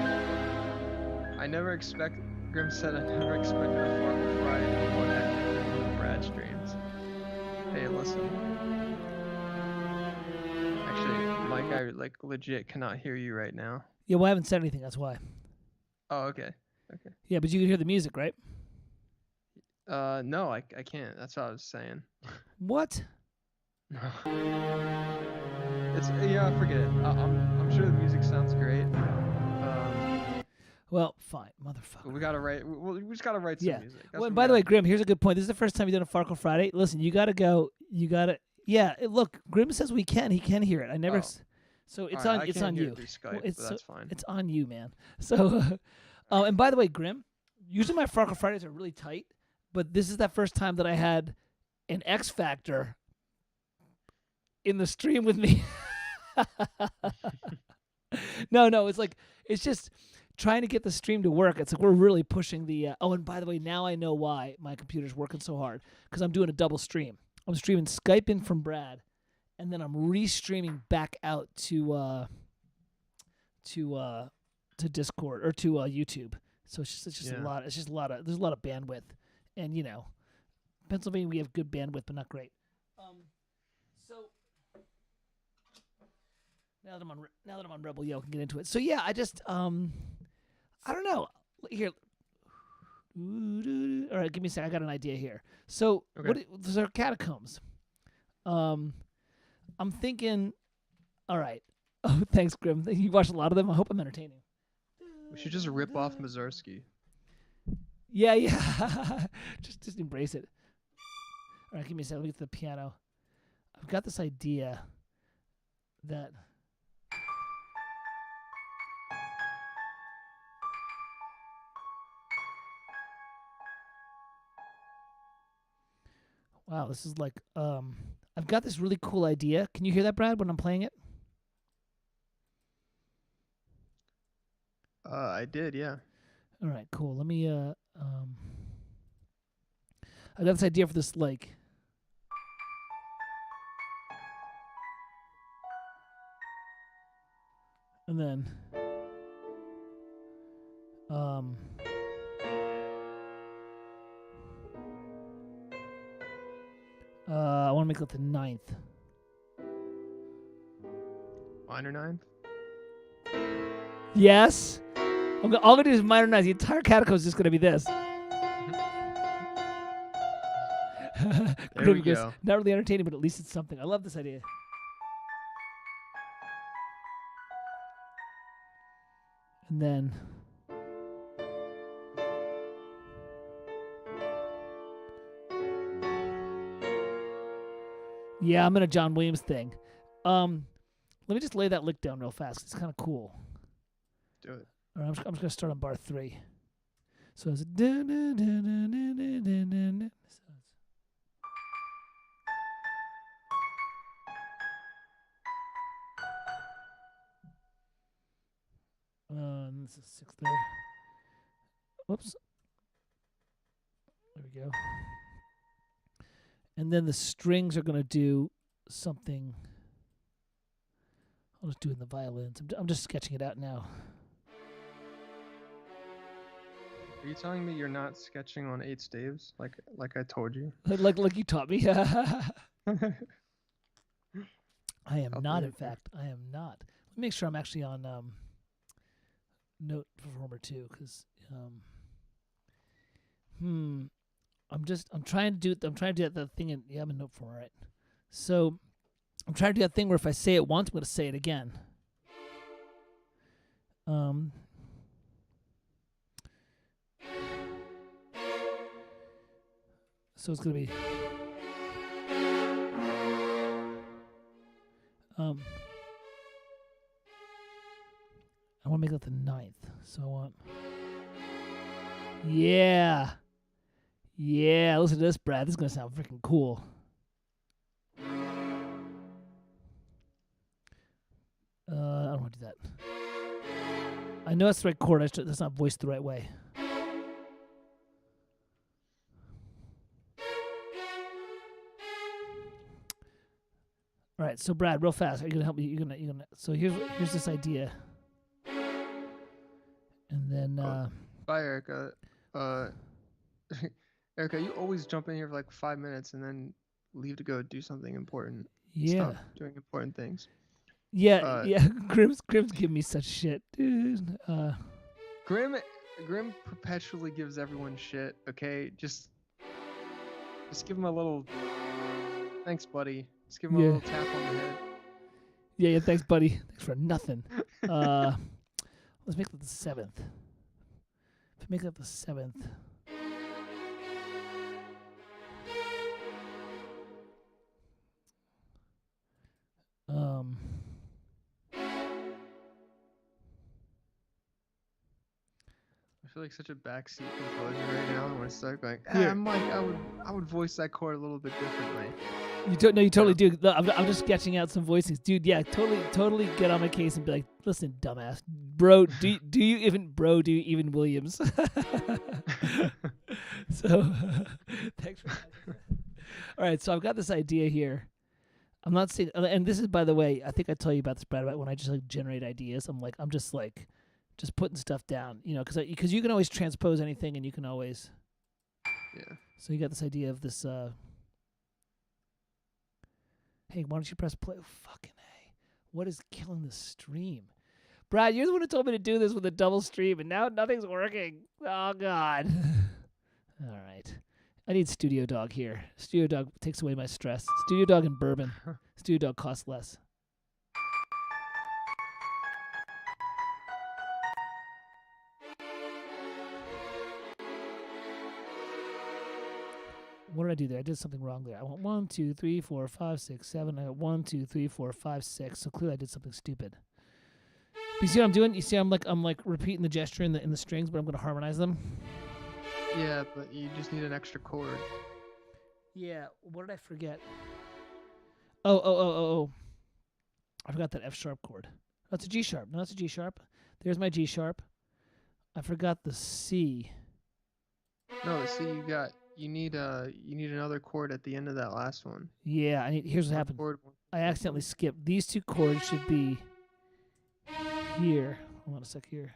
Grim said I never expected a Farkle Friday to one active with Brad streams. Hey, listen. Actually, Mike, I legit cannot hear you right now. Yeah, well, I haven't said anything. That's why. Oh, okay. Yeah, but you can hear the music, right? No, I can't. That's what I was saying. What? Forget it. I'm sure the music sounds great. Well, fine, motherfucker. We gotta write. We just gotta write some music. That's Well, by the way, Grim, here's a good point. This is the first time you've done a Farkle Friday. Listen, you gotta go. You gotta. Yeah, look, Grim says we can. He can hear it. I never. Oh. So it's All on. right, It's on you. Skype, Well, but that's fine. It's on you, man. So, and by the way, Grim, Usually my Farkle Fridays are really tight, but this is the first time that I had an X Factor in the stream with me. No, it's just trying to get the stream to work. It's like we're really pushing the. Oh, and by the way, now I know why my computer's working so hard because I'm doing a double stream. I'm streaming Skype in from Brad, and then I'm restreaming back out to Discord or to YouTube. So it's just a lot. It's just a lot of there's a lot of bandwidth, and Pennsylvania we have good bandwidth, but not great. So now that I'm on Rebel Yell, I can get into it. So yeah, I just I don't know. Here, all right, give me a sec. I got an idea here. So those are catacombs. I'm thinking. All right. Oh, thanks, Grim. You watched a lot of them. I hope I'm entertaining. We should just rip off Mazursky. Yeah. just embrace it. All right, give me a second. Let me get to the piano. I've got this idea that. Wow, this is like I've got this really cool idea. Can you hear that, Brad, when I'm playing it? I did, yeah. All right, cool. Let me I got this idea for this like and then I want to make it the 9th. Minor ninth? Yes. All I'm gonna do is minor 9th. The entire catacomb is just gonna be this. There we go. Not really entertaining, but at least it's something. I love this idea. And then yeah, I'm in a John Williams thing. Let me just lay that lick down real fast. It's kind of cool. Do it. All right, I'm just gonna start on bar 3. So it's and this is 6th there. Whoops. There we go. And then the strings are gonna do something. I'll just do it in the violins. I'm just sketching it out now. Are you telling me you're not sketching on 8 staves like I told you? Like you taught me. I am not, in there. fact. I am not. Let me make sure I'm actually on Note Performer 2, because I'm trying to do that thing in I'm in Note Performer, right? So I'm trying to do that thing where if I say it once, I'm going to say it again. So it's going to be I want to make it the 9th. So I want Yeah, listen to this, Brad. This is going to sound freaking cool. I don't want to do that. I know that's the right chord. That's not voiced the right way. All right, so Brad, real fast. Are you gonna help me? You're gonna. So here's this idea, and then. Bye, Erica. Erica, you always jump in here for like 5 minutes and then leave to go do something important. Yeah. Stop doing important things. Yeah. Grim's giving me such shit, dude. Grim perpetually gives everyone shit. Okay, just give him a little. Thanks, buddy. Just give him a little tap on the head. Yeah. Thanks, buddy. Thanks for nothing. Let's make it the 7th. If we make it the 7th. feel like such a backseat composer right now. I want to start going. Here. Mike, I would voice that chord a little bit differently. You don't. No, you totally do. No, I'm just sketching out some voicings, dude. Yeah, totally get on my case and be like, listen, dumbass, bro. Do you even Williams? So, thanks for that. All right, so I've got this idea here. I'm not saying, and this is, by the way, I think I tell you about this, Brad, about when I just like generate ideas. I'm just putting stuff down, because you can always transpose anything, and you can always. Yeah. So you got this idea of this. Hey, why don't you press play? Oh, fucking A. What is killing the stream? Brad, you're the one who told me to do this with a double stream, and now nothing's working. Oh, God. All right. I need Studio Dog here. Studio Dog takes away my stress. Studio Dog and bourbon. Studio Dog costs less. What did I do there? I did something wrong there. I want 1, 2, 3, 4, 5, 6, 7. I got 1, 2, 3, 4, 5, 6. So clearly I did something stupid. You see what I'm doing? You see I'm like repeating the gesture in the strings, but I'm going to harmonize them. Yeah, but you just need an extra chord. Yeah. What did I forget? Oh. I forgot that F sharp chord. That's a G sharp. No, that's a G sharp. There's my G sharp. I forgot the C. No, the C you need another chord at the end of that last one. Yeah, here's what happened. I accidentally skipped. These two chords should be here. Hold on a sec here.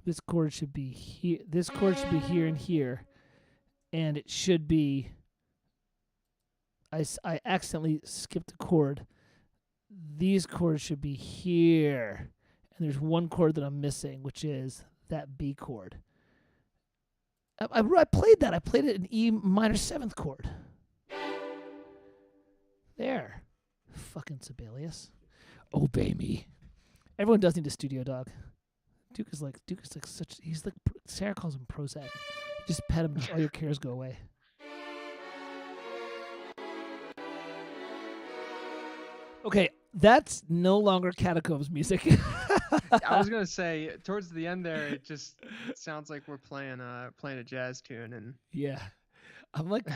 This chord should be here. This chord should be here and here. And it should be... I accidentally skipped a chord. These chords should be here. And there's one chord that I'm missing, which is that B chord. I played that. I played it in E minor 7th chord. There. Fucking Sibelius. Obey me. Everyone does need a Studio Dog. Duke is like such, he's like, Sarah calls him Prozac. Just pet him, all your cares go away. Okay, that's no longer Catacombs music. I was gonna say towards the end there, it just sounds like we're playing a jazz tune, and yeah, I'm like,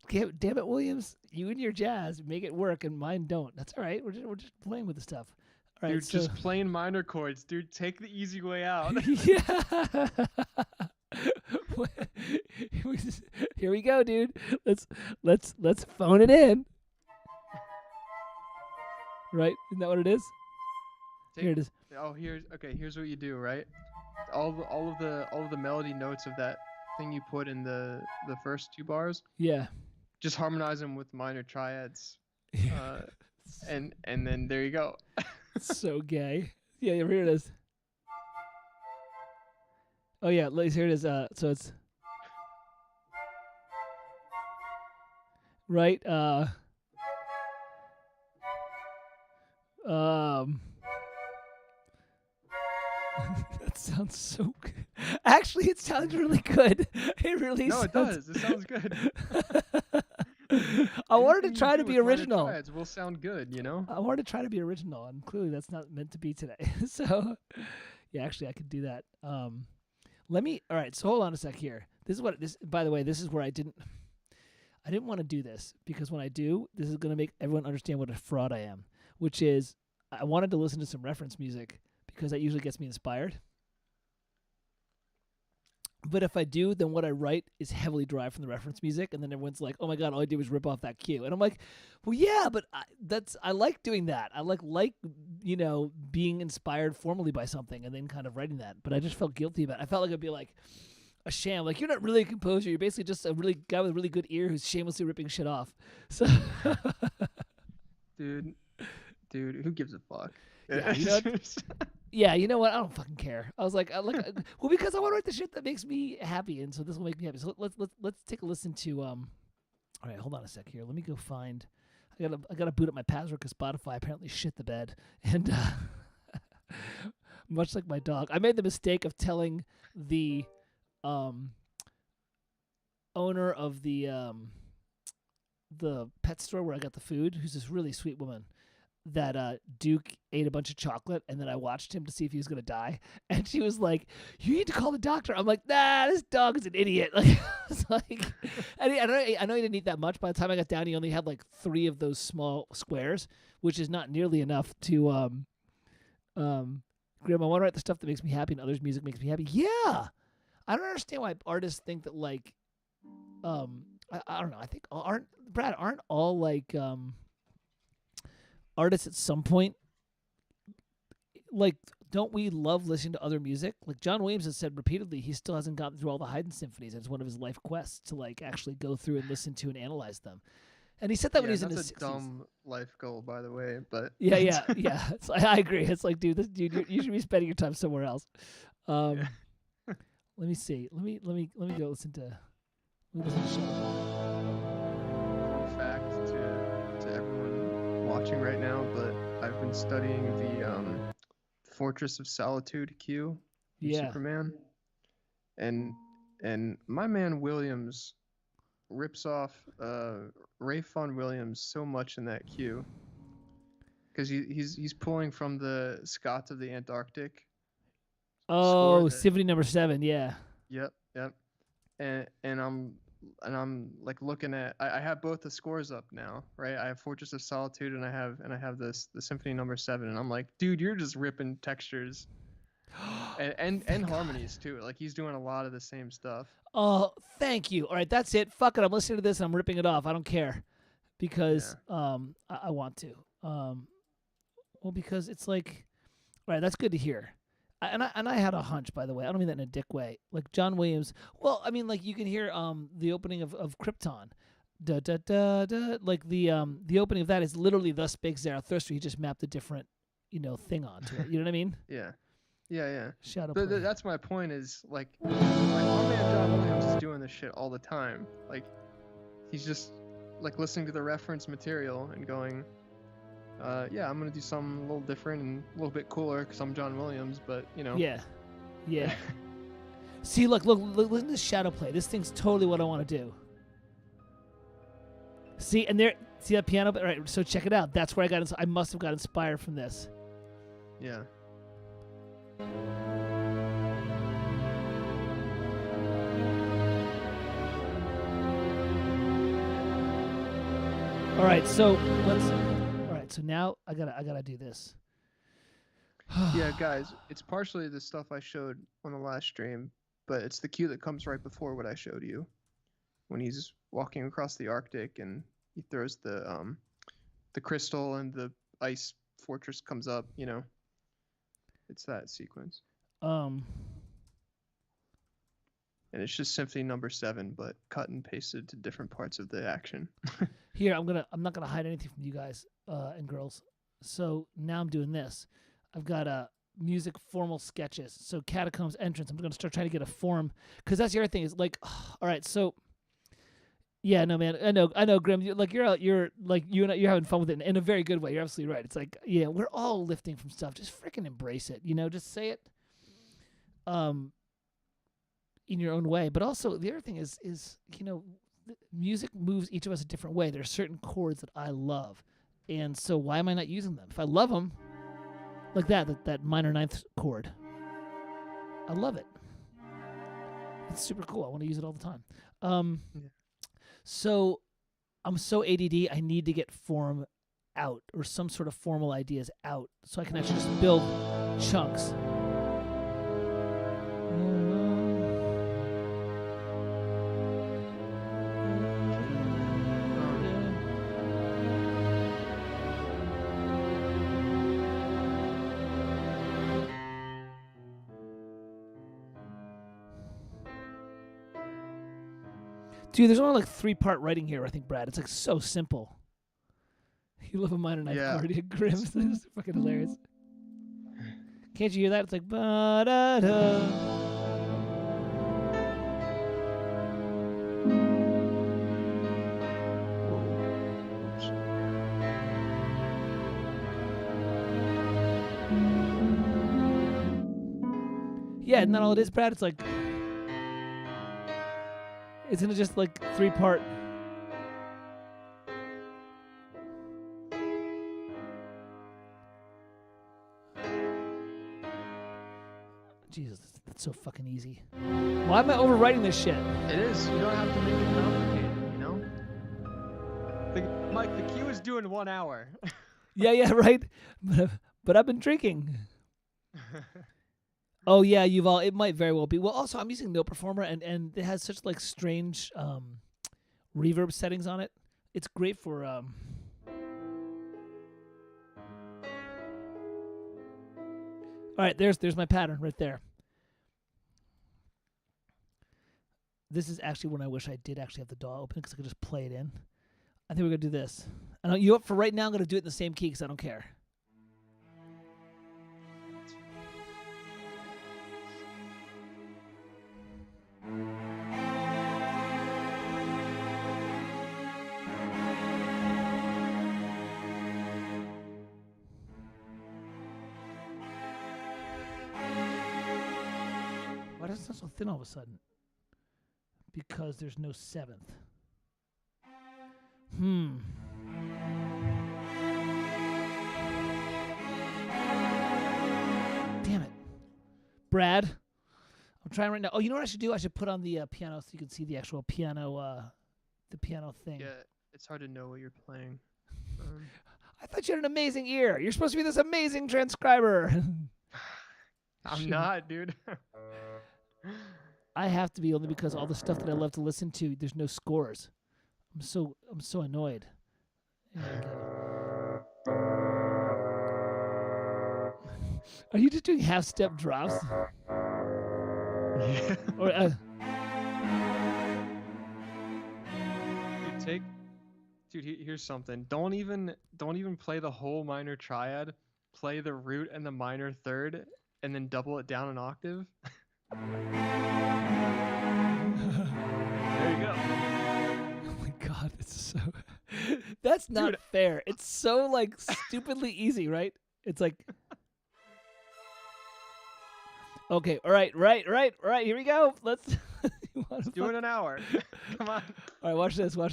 damn it, Williams, you and your jazz make it work, and mine don't. That's all right. We're just playing with the stuff. All right, dude, just playing minor chords, dude. Take the easy way out. Yeah. Here we go, dude. Let's phone it in. Right? Isn't that what it is? Here it is. Oh, here's what you do, right? All of the melody notes of that thing you put in the first 2 bars. Yeah. Just harmonize them with minor triads. And then there you go. So gay. Yeah, here it is. Oh yeah, here it is. So it's right. That sounds so good. Actually, it sounds really good. It really No, sounds... it does. It sounds good. I wanted to try to be original. Triads will sound good, you know? I wanted to try to be original, and clearly that's not meant to be today. So, yeah, actually, I could do that. All right, so hold on a sec here. By the way, this is where I didn't want to do this, because when I do, this is going to make everyone understand what a fraud I am, which is I wanted to listen to some reference music because that usually gets me inspired. But if I do, then what I write is heavily derived from the reference music, and then everyone's like, "Oh my god, all I did was rip off that cue." And I'm like, "Well, yeah, but I like doing that. I like being inspired formally by something and then kind of writing that." But I just felt guilty about it. I felt like it'd be like a sham. Like, you're not really a composer. You're basically just a really guy with a really good ear who's shamelessly ripping shit off. So, dude, who gives a fuck? Yeah, you know what? I don't fucking care. I was like, well, because I want to write the shit that makes me happy, and so this will make me happy. So let's take a listen to. All right, hold on a sec here. Let me go find. I gotta boot up my password because Spotify apparently shit the bed, and much like my dog, I made the mistake of telling the owner of the pet store where I got the food, who's this really sweet woman. that Duke ate a bunch of chocolate, and then I watched him to see if he was gonna die. And she was like, "You need to call the doctor." I'm like, "Nah, this dog is an idiot." Like, it's like, and I know he didn't eat that much. By the time I got down, he only had like 3 of those small squares, which is not nearly enough to Grandma, I want to write the stuff that makes me happy, and others' music makes me happy. Yeah, I don't understand why artists think that like, I don't know. I think aren't all like artists at some point, like, don't we love listening to other music? Like John Williams has said repeatedly, he still hasn't gotten through all the Haydn symphonies. And it's one of his life quests to like actually go through and listen to and analyze them. And he said that when he was in his 60s. That's a dumb life goal, by the way. But yeah. It's like, I agree. It's like, dude, you should be spending your time somewhere else. Let me see. Let me go listen to. Fun fact to everyone watching right now, but I've been studying the Fortress of Solitude cue from Superman, and my man Williams rips off Rafe Vaughan Williams so much in that cue, because he's pulling from the Scots of the Antarctic. Oh, Symphony Number 7, yeah. Yep. And I'm like looking at, I have both the scores up now, right? I have Fortress of Solitude and I have the Symphony Number 7, and I'm like, dude, you're just ripping textures and harmonies too. Like he's doing a lot of the same stuff. Oh, thank you. All right, that's it. Fuck it. I'm listening to this and I'm ripping it off. I don't care because I want to. Well, because it's like, all right, that's good to hear. And I had a hunch, by the way. I don't mean that in a dick way. Like John Williams. Well, I mean, like you can hear the opening of Krypton, da da da da. Like the opening of that is literally "Thus Spake Zarathustra." He just mapped a different, thing onto it. You know what I mean? Yeah. Shadow. That's my point. Is like my man John Williams is doing this shit all the time. Like he's just like listening to the reference material and going, yeah, I'm gonna do something a little different and a little bit cooler because I'm John Williams, but Yeah. See, look, listen to this shadow play. This thing's totally what I want to do. See, and see that piano? All right, so check it out. That's where I must have got inspired from this. Yeah. All right, so so now I gotta do this. Yeah, guys, it's partially the stuff I showed on the last stream, but it's the cue that comes right before what I showed you, when he's walking across the Arctic and he throws the crystal and the ice fortress comes up. It's that sequence. And it's just Symphony Number 7, but cut and pasted to different parts of the action. Here, I'm not gonna hide anything from you guys and girls. So now I'm doing this. I've got music formal sketches. So Catacombs entrance. I'm gonna start trying to get a form, because that's the other thing is like, all right, so yeah, no man, I know, Grim. You're having fun with it in a very good way. You're absolutely right. It's like, yeah, we're all lifting from stuff. Just freaking embrace it. Just say it. In your own way. But also the other thing is music moves each of us a different way. There are certain chords that I love, and so why am I not using them? If I love them, like that minor ninth chord, I love it. It's super cool. I want to use it all the time. So I'm so ADD. I need to get form out, or some sort of formal ideas out, so I can actually just build chunks. Dude, there's only like 3-part writing here, I think, Brad. It's like so simple. You love a minor ninth chord. You grim. It's fucking hilarious. Can't you hear that? It's like ba-da-da. Yeah, isn't that all it is, Brad? It's like, isn't it just like 3-part? Jesus, that's so fucking easy. Why am I overwriting this shit? It is. You don't have to make it complicated, you know? Mike, the queue is doing 1 hour. Yeah, right. But I've been drinking. Oh yeah, it might very well be. Well, also I'm using Note Performer and it has such like strange reverb settings on it. It's great for All right, there's my pattern right there. This is actually when I wish I did actually have the DAW open because I could just play it in. I think we're gonna do this. And you know what, for right now I'm gonna do it in the same key because I don't care. Why does it sound so thin all of a sudden? Because there's no seventh. Damn it. Brad, I'm trying right now. Oh, you know what I should do? I should put on the piano so you can see the actual piano, the piano thing. Yeah, it's hard to know what you're playing. I thought you had an amazing ear. You're supposed to be this amazing transcriber. I'm not, dude. I have to be only because all the stuff that I love to listen to, there's no scores. I'm so annoyed. Are you just doing half-step drops? Yeah. Or Here's something. Don't even play the whole minor triad. Play the root and the minor third, and then double it down an octave. There you go. Oh my god, that's not fair. It's so like stupidly easy, right? It's like okay, all right, here we go. Let's do it an hour. Come on. All right, watch this. We're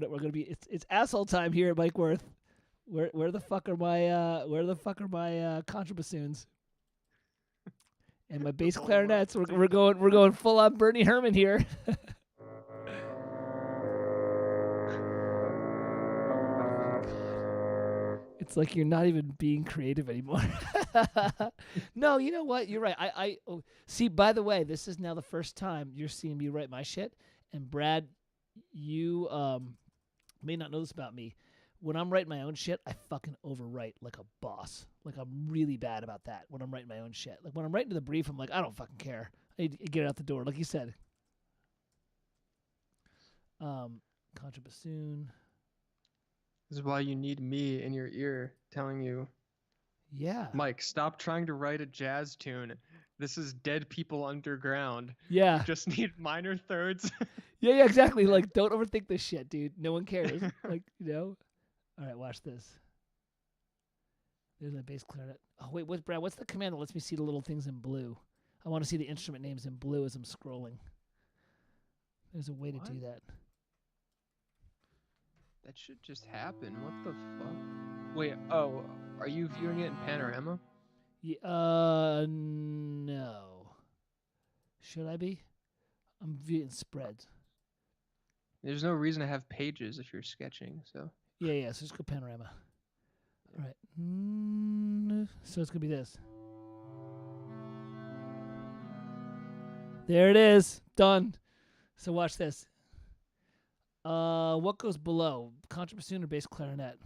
gonna be it's asshole time here at Mike Worth. Where the fuck are my contrabassoons? And my bass clarinets. We're going full on Bernie Herman here. It's like you're not even being creative anymore. No, you know what? You're right. See, by the way, this is now the first time you're seeing me write my shit. And Brad, you may not know this about me. When I'm writing my own shit, I fucking overwrite like a boss. Like I'm really bad about that when I'm writing my own shit. Like when I'm writing to the brief, I'm like, I don't fucking care. I need to get it out the door, like you said. Contrabassoon. This is why you need me in your ear telling you, yeah, Mike, stop trying to write a jazz tune. This is Dead People Underground. Yeah. You just need minor thirds. Yeah, exactly. Like, don't overthink this shit, dude. No one cares. Like, you know? All right, watch this. There's my bass clarinet. Oh, wait, Brad, what's the command that lets me see the little things in blue? I want to see the instrument names in blue as I'm scrolling. There's a way to do that. That should just happen. What the fuck? Wait, oh, are you viewing it in panorama? Yeah, no. Should I be? I'm viewing spreads. There's no reason to have pages if you're sketching, so. Yeah, so just go panorama. All right. So it's going to be this. There it is. Done. So watch this. What goes below? Contrabassoon or bass clarinet?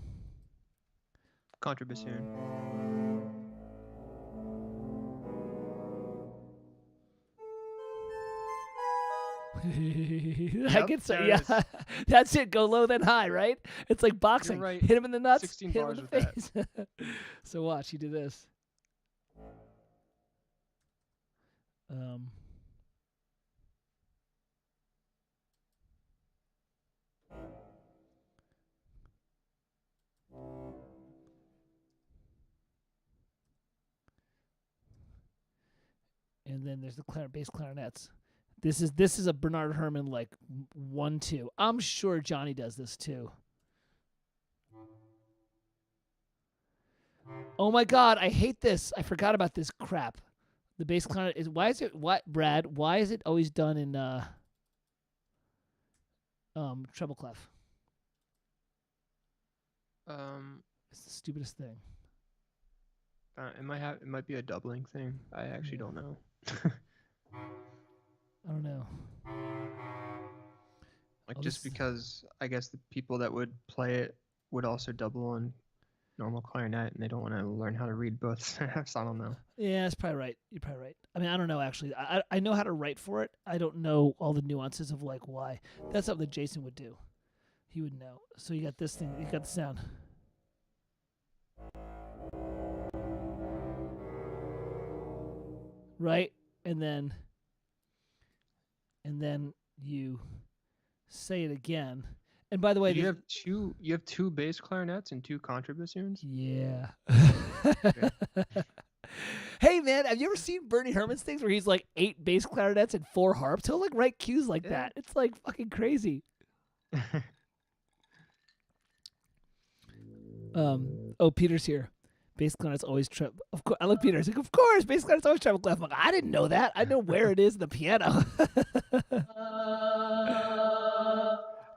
Contrabassoon. I can say, yeah. That's it. Go low, then high, right? It's like boxing. You're right. Hit him in the nuts, 16 hit him bars in the with face. So watch, you do this. And then there's the bass clarinets. This is a Bernard Herrmann like 1-2. I'm sure Johnny does this too. Oh my god, I hate this. I forgot about this crap. The bass clarinet is Brad? Why is it always done in treble clef? It's the stupidest thing. It might be a doubling thing. I actually don't know. I don't know. Like just because I guess the people that would play it would also double on normal clarinet, and they don't want to learn how to read both staffs. I don't know. Yeah, that's probably right. You're probably right. I mean, I don't know actually. I know how to write for it. I don't know all the nuances of like why. That's something that Jason would do. He would know. So you got this thing. You got the sound. Right? And then you say it again. And by the way, you have two bass clarinets and two contrabassoons? Yeah. Hey man, have you ever seen Bernie Herman's things where he's like 8 bass clarinets and 4 harps? He'll like write cues like that. It's like fucking crazy. Oh, Peter's here. Bass clarinet's always treble. Of course, I look Peter. He's like, of course, bass clarinet's always treble clef. I'm like, I didn't know that. I know where it is in the piano.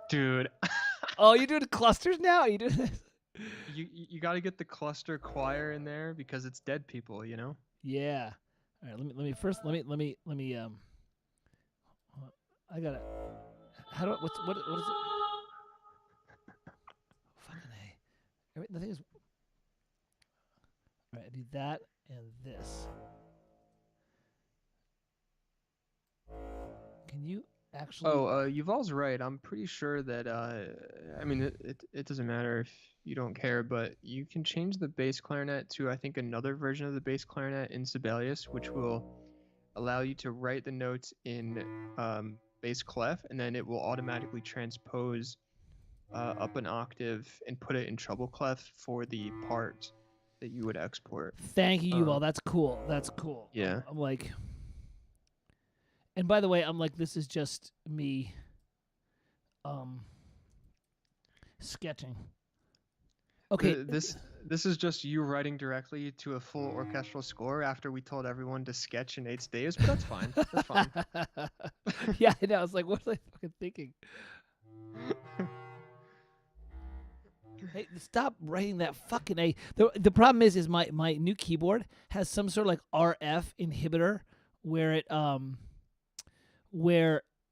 Dude. Oh, you doing clusters now? Are you doing this? You got to get the cluster choir in there because it's dead people, you know. Yeah. All right. Let me. I gotta. How do? What is it? Fucking A. The thing is. All right. I do that and this. Can you actually? Oh, Yuval's right. I'm pretty sure that I mean it doesn't matter if you don't care, but you can change the bass clarinet to I think another version of the bass clarinet in Sibelius, which will allow you to write the notes in bass clef, and then it will automatically transpose up an octave and put it in treble clef for the part that you would export. Thank you, Yuval. That's cool. That's cool. Yeah. I'm like. And by the way, I'm like, this is just me sketching. Okay. This is just you writing directly to a full orchestral score after we told everyone to sketch in 8 days, but that's fine. That's fine. Yeah, I know. I was like, what was I fucking thinking? Hey, stop writing that fucking A. The problem is my new keyboard has some sort of like RF inhibitor where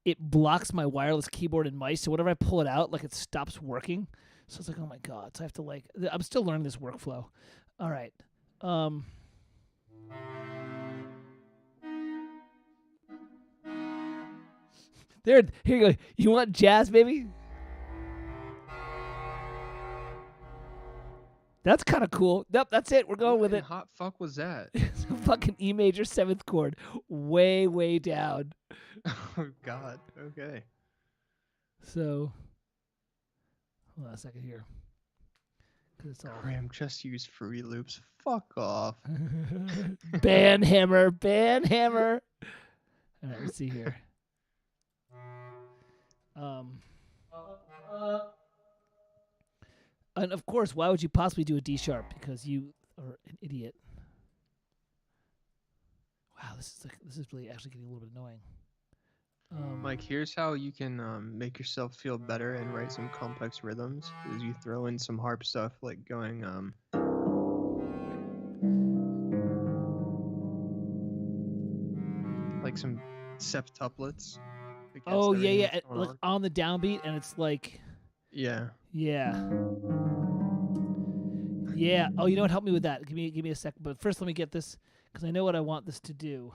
it blocks my wireless keyboard and mice. So whenever I pull it out, like it stops working. So it's like, oh my God. So I have to like, I'm still learning this workflow. All right. Here you go. You want jazz, baby? That's kind of cool. Nope, that's it. We're going with it. Hot fuck was that? It's a fucking E major 7th chord, way, way down. Oh God. Okay. So, hold on a second here. It's all Graham just used Fruity Loops. Fuck off. Banhammer. All right, let's see here. And of course, why would you possibly do a D sharp? Because you are an idiot. Wow, this is really actually getting a little bit annoying. Mike, here's how you can make yourself feel better and write some complex rhythms. Is you throw in some harp stuff like going like some septuplets. Oh yeah, like on the downbeat, and it's like. Yeah. Yeah. Yeah. Oh, you know what? Help me with that. Give me a second. But first, let me get this because I know what I want this to do.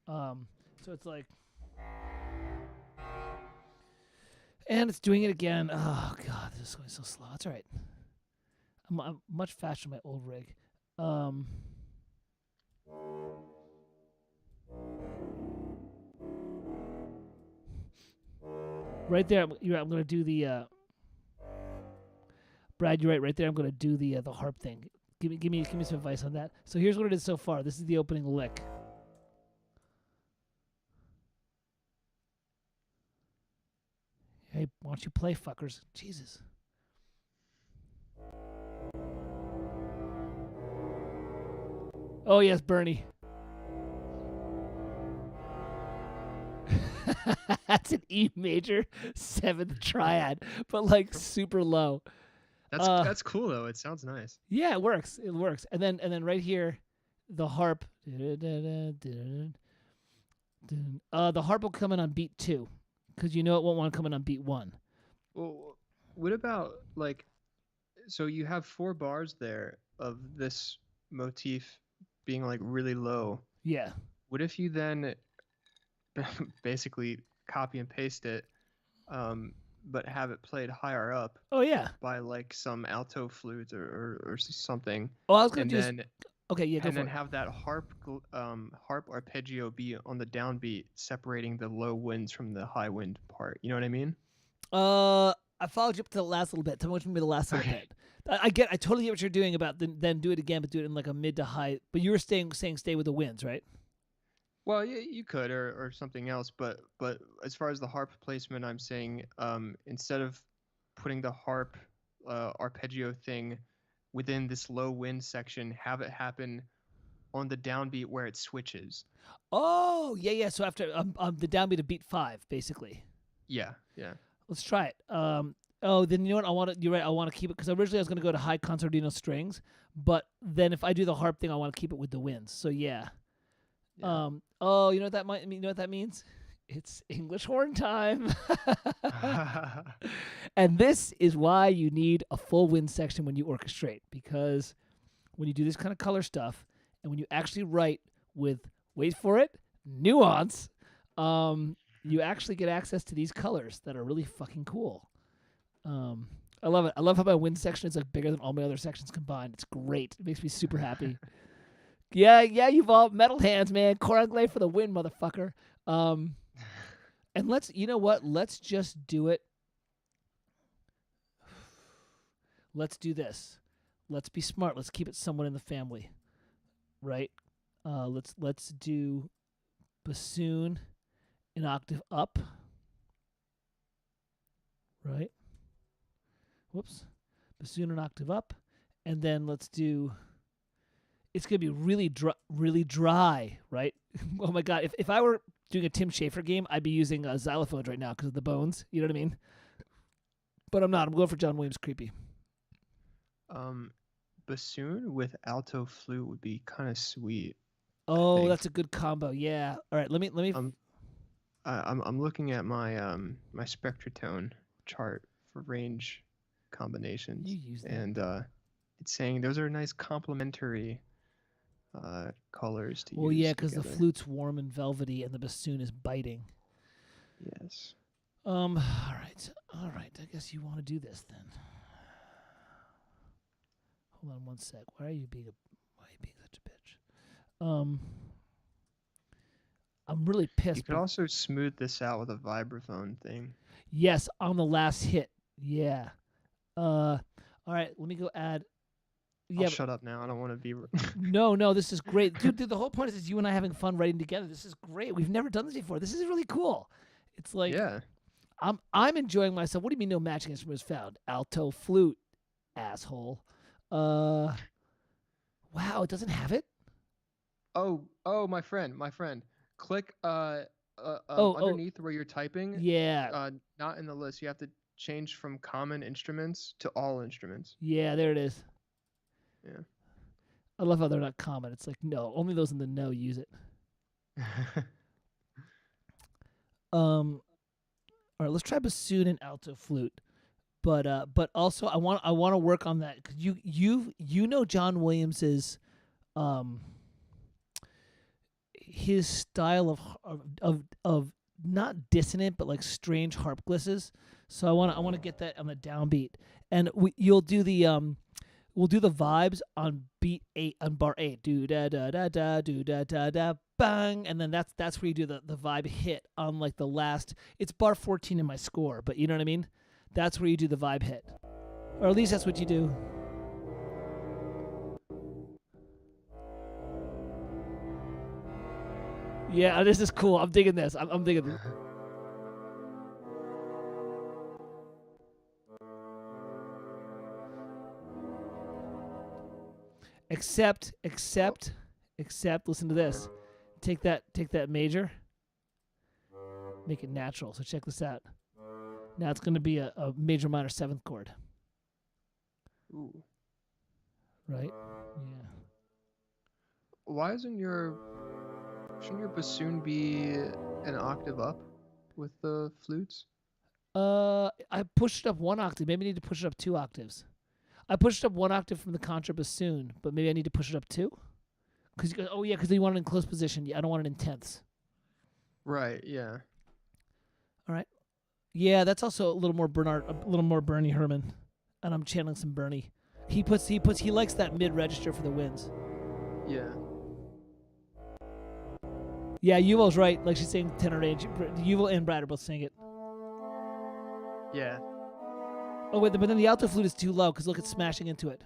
So it's like, and it's doing it again. Oh God, this is going so slow. That's all right. I'm much faster than my old rig. Right there, I'm going to do the. Brad, you're right there. I'm going to do the harp thing. Give me some advice on that. So here's what it is so far. This is the opening lick. Hey, why don't you play, fuckers? Jesus. Oh yes, Bernie. That's an E major 7th triad, but like super low. Uh, That's cool though. It sounds nice. yeah, it works. It works. And then right here, the harp. The harp will come in on beat 2, because you know it won't want to come in on beat 1. Well, what about like, so you have 4 bars there of this motif being like really low. Yeah. What if you then basically copy and paste it, but have it played higher up Oh yeah. by like some alto flute or something, Oh, I was gonna and do. then Okay, yeah, go and for then it. have that harp arpeggio be on the downbeat, separating the low winds from the high wind part. You know what I mean? I followed you up to the last little bit. Tell me what's gonna be the last little Okay. bit. I totally get what you're doing about then do it again, but do it in like a mid to high. But you were saying stay with the winds, right? Well, you could or something else, but as far as the harp placement, I'm saying instead of putting the harp arpeggio thing within this low wind section, have it happen on the downbeat where it switches. Oh yeah, yeah. So after the downbeat of beat 5, basically. Yeah, yeah. Let's try it. Oh, then you know what? I want to. You're right. I want to keep it because originally I was going to go to high concertino strings, but then if I do the harp thing, I want to keep it with the winds. So yeah. Yeah. Oh, you know what that might mean? You know what that means? It's English horn time. And this is why you need a full wind section when you orchestrate, because when you do this kind of color stuff and when you actually write with, wait for it, nuance, you actually get access to these colors that are really fucking cool. I love it. I love how my wind section is like bigger than all my other sections combined. It's great. It makes me super happy. Yeah, you've all metal hands, man. Cor anglais for the win, motherfucker. And you know what? Let's just do it. Let's do this. Let's be smart. Let's keep it somewhat in the family, right? Let's do bassoon an octave up, right? Whoops, bassoon an octave up, and then let's do. It's gonna be really dry, right? Oh my god! If I were doing a Tim Schafer game, I'd be using xylophones right now because of the bones. You know what I mean? But I'm not. I'm going for John Williams creepy. Bassoon with alto flute would be kind of sweet. Oh, that's a good combo. Yeah. All right. Let me. I'm looking at my my spectratone chart for range combinations, You use that. and it's saying those are nice complementary colors to Well, use yeah, because the together. flute's warm and velvety, and the bassoon is biting. Yes. All right. I guess you want to do this then. Hold on one sec. Why are you being such a bitch? I'm really pissed. You could also smooth this out with a vibraphone thing. Yes, on the last hit. Yeah. All right. Let me go add. Yeah. I'll shut up now. I don't want to be. No. This is great, dude. The whole point is you and I having fun writing together. This is great. We've never done this before. This is really cool. It's like, Yeah. I'm enjoying myself. What do you mean no matching instrument is found? Alto flute, asshole. Wow, it doesn't have it. Oh, my friend. Click Oh, underneath where you're typing. Yeah. Not in the list. You have to change from common instruments to all instruments. Yeah, there it is. Yeah. I love how they're not common. It's like, no, only those in the know use it. All right, let's try bassoon and alto flute. But also I want to work on that because you know John Williams's his style of not dissonant but like strange harp glisses. So I want to get that on the downbeat, and you'll do the we'll do the vibes on beat 8 on bar 8. Do da da da da do da da da bang, and then that's where you do the vibe hit on like the last. It's bar 14 in my score, but you know what I mean. That's where you do the vibe hit, or at least that's what you do. Yeah, this is cool. I'm digging this. I'm digging this. Except. Listen to this. Take that major. make it natural. So check this out. Now it's going to be a major minor 7th chord. Ooh. Right? Yeah. Why shouldn't your bassoon be an octave up with the flutes? I pushed it up 1 octave. Maybe I need to push it up 2 octaves. I pushed it up 1 octave from the contrabassoon, but maybe I need to push it up 2? Because you want it in close position. I don't want it in tenths. Right. Yeah. All right. Yeah, that's also a little more Bernie Herman, and I'm channeling some Bernie. He likes that mid register for the winds. Yeah. Yeah, Yuval's right. Like she's saying tenor range. Yuval and Brad are both saying it. Yeah. Oh wait, but then the alto flute is too low because look, it's smashing into it.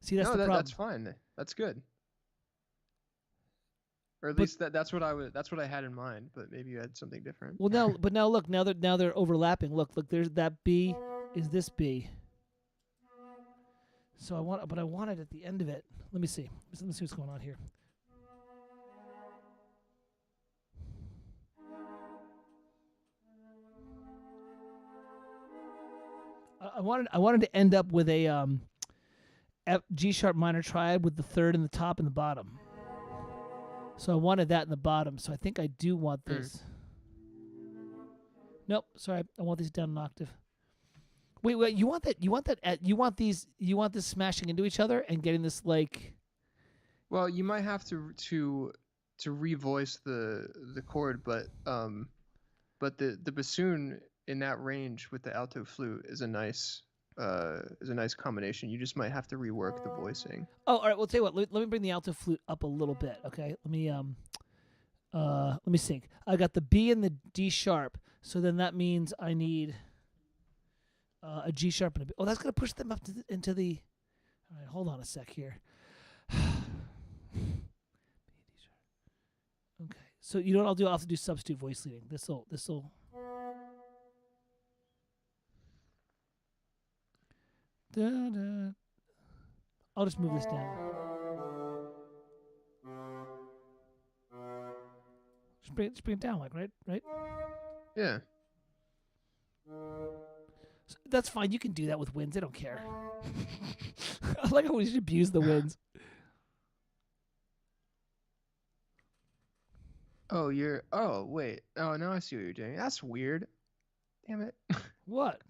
See, that's the problem. That's fine. That's good. Or at least that's what I had in mind. But maybe you had something different. Well, now look, now they're overlapping. Look, there's that B is this B. So I want it at the end of it. Let me see. Let me see what's going on here. I wanted to end up with a G sharp minor triad with the 3rd in the top and the bottom. So I wanted that in the bottom. So I think I do want this. Nope, sorry. I want these down an octave. Wait. You want this smashing into each other and getting this like. Well, you might have to revoice the chord, but the bassoon in that range with the alto flute is a nice combination. You just might have to rework the voicing. Oh, all right. Well, tell you what. Let me bring the alto flute up a little bit. Okay. Let me sync. I got the B and the D sharp. So then that means I need a G sharp and a B. Oh, that's gonna push them up into the. All right. Hold on a sec here. Okay. So you know what I'll do? I'll have to do substitute voice leading. This'll. I'll just move this down. Just bring it down, like right. Yeah. So that's fine. You can do that with winds. They don't care. I like how we should abuse the winds. Oh, wait. Oh, now I see what you're doing. That's weird. Damn it. What?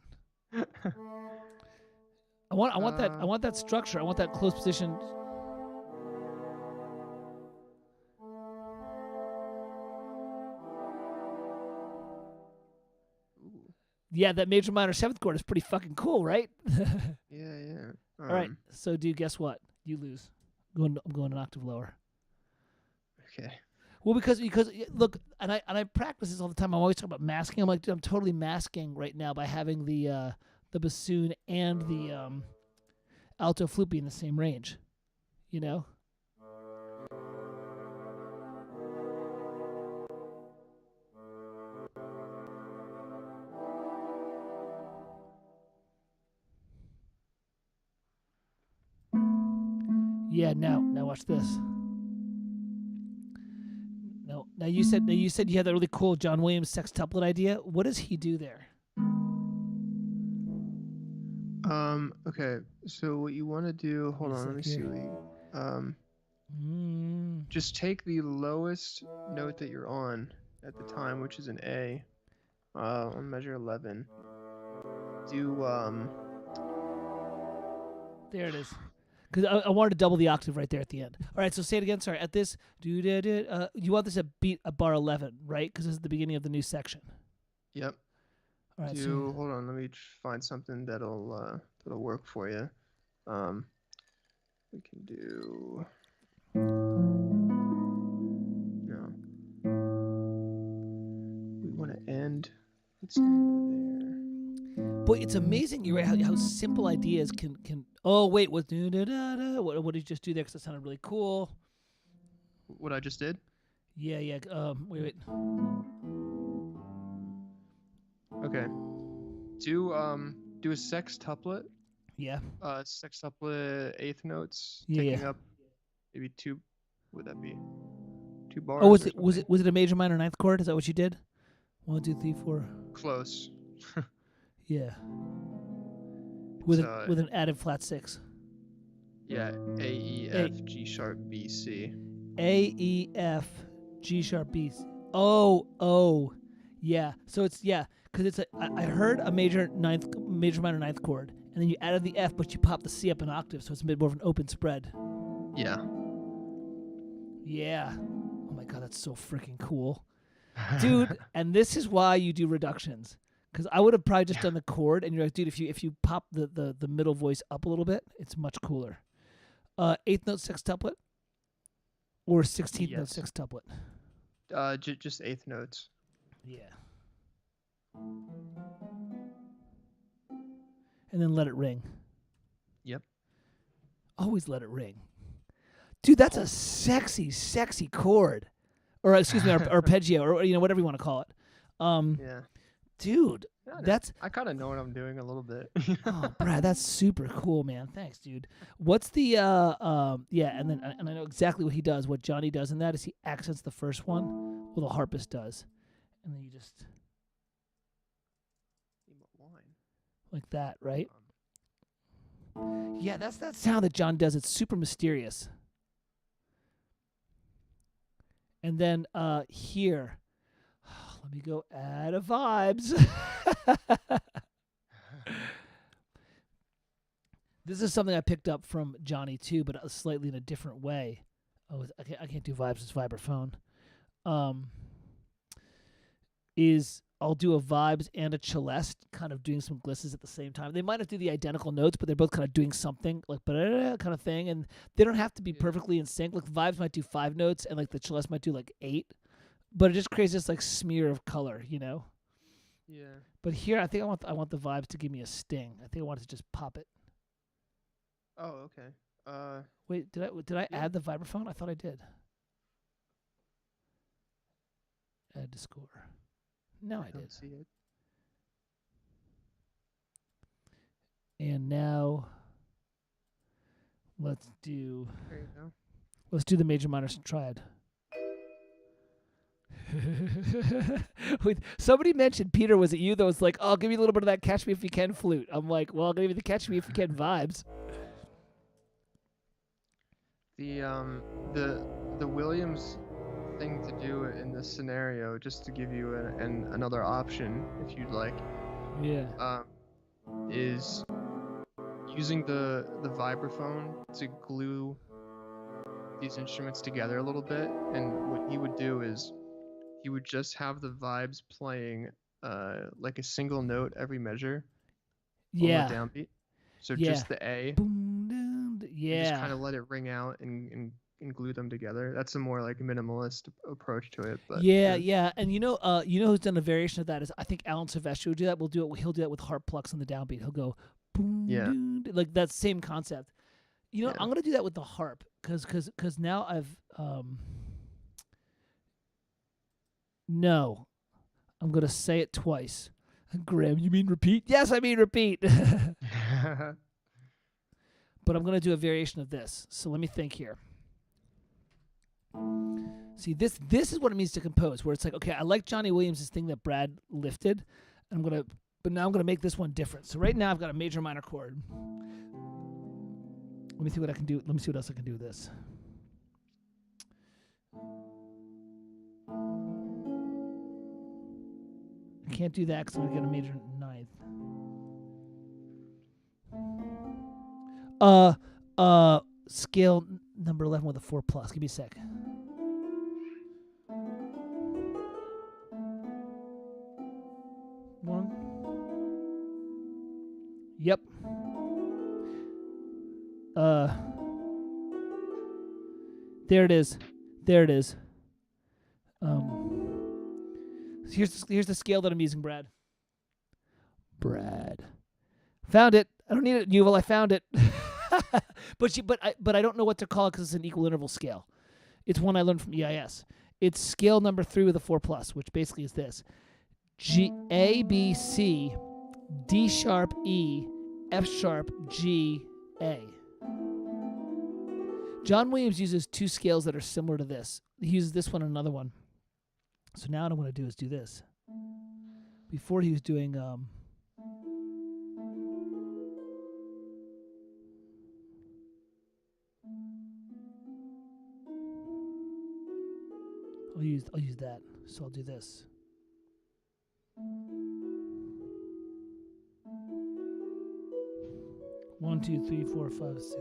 I want that structure. I want that close position. Yeah, that major minor 7th chord is pretty fucking cool, right? Yeah. All right. So, dude, guess what? You lose. I'm going an octave lower. Okay. Well, because look, and I practice this all the time. I'm always talking about masking. I'm like, dude, I'm totally masking right now by having the bassoon and the alto flute be in the same range. You know? Yeah, now watch this. No. Now you said you had that really cool John Williams sextuplet idea. What does he do there? Okay. So what you want to do? Hold on. Let me see. Just take the lowest note that you're on at the time, which is an A, on measure 11. There it is. Because I wanted to double the octave right there at the end. All right, so say it again. Sorry, at this, you want this at bar 11, right? Because this is the beginning of the new section. Yep. All right. Hold on. Let me find something that'll work for you. We can do. No. We want to end. Let's end there. Boy, it's amazing. You're right. How simple ideas can. Oh wait, what did you just do there? Because that sounded really cool. What I just did? Yeah. Wait. Okay. Do a sextuplet. Yeah. Sextuplet eighth notes. Yeah. Taking up maybe 2. Would that be 2 bars? Oh, was it a major minor 9th chord? Is that what you did? 1, 2, 3, 4. Close. Yeah. It's, With an added flat 6. yeah, A, E, A. F, G sharp, B, C. A, E, F, G sharp, B. Oh. Yeah. So it's, yeah, because it's I heard a major minor ninth chord, and then you added the F, but you pop the C up an octave, so it's a bit more of an open spread. Yeah. Yeah. Oh my God, that's so freaking cool. Dude, and this is why you do reductions. Because I would have probably just done the chord, and you're like, dude, if you pop the middle voice up a little bit, it's much cooler. Eighth note sextuplet or 16th note sextuplet? Just eighth notes. Yeah. And then let it ring. Yep. Always let it ring. Dude, that's a sexy, sexy chord. Or excuse me, arpeggio, or whatever you want to call it. Yeah. Dude, that's... I kind of know what I'm doing a little bit. Oh, Brad, that's super cool, man. Thanks, dude. What's the yeah, and I know exactly what he does. What Johnny does in that is he accents the first one, well, the harpist does, and then you just like that, right? Yeah, that's that sound that John does. It's super mysterious. And then here, let me go add a vibes. This is something I picked up from Johnny too, but slightly in a different way. Oh, I can't do vibes. It's vibraphone. Is I'll do a vibes and a celeste, kind of doing some glisses at the same time. They might not do the identical notes, but they're both kind of doing something like kind of thing, and they don't have to be perfectly in sync. Like vibes might do 5 notes, and like the celeste might do like 8, but it just creates this like smear of color, Yeah. But here, I think I want the vibes to give me a sting. I think I want to just pop it. Oh, okay. Wait, did I add the vibraphone? I thought I did. Add to score. No, I did. See it. And now let's do There you go. Let's do the major minor triad. Wait, somebody mentioned, Peter, was it you that was like, "Oh, give me a little bit of that Catch Me If You Can flute." I'm like, "Well, I'll give you the Catch Me If You Can vibes." The Williams thing to do in this scenario, just to give you another option if you'd like. Yeah. Is using the vibraphone to glue these instruments together a little bit, and what he would do is he would just have the vibes playing like a single note every measure on the downbeat. So just the A. Boom, down, yeah. Just kind of let it ring out and glue them together. That's a more like minimalist approach to it. But yeah. And you know who's done a variation of that is, I think Alan Silvestri would do that. He'll do that with harp plucks on the downbeat. He'll go boom, doom, like that same concept. I'm gonna do that with the harp because now I've no, I'm gonna say it twice. Graham, you mean repeat? Yes, I mean repeat. But I'm gonna do a variation of this. So let me think here. See, this is what it means to compose, where it's like, okay, I like Johnny Williams' thing that Brad lifted, but now I'm gonna make this one different. So right now I've got a major minor chord. Let me see what I can do. Let me see what else I can do with this. I can't do that because I'm gonna get a major ninth. Scale number 11 with a 4+. Give me a sec. One. Yep. There it is. Here's the scale that I'm using, Brad. Found it. I don't need it, Yuval. I found it. But I don't know what to call it because it's an equal interval scale. It's one I learned from EIS. It's scale number 3 with a 4+, which basically is this: G, A, B, C, D sharp, E, F sharp, G, A. John Williams uses 2 scales that are similar to this. He uses this one and another one. So now what I'm going to do is do this. before he was doing I'll use that. So I'll do this. One, two, three, four, five, six.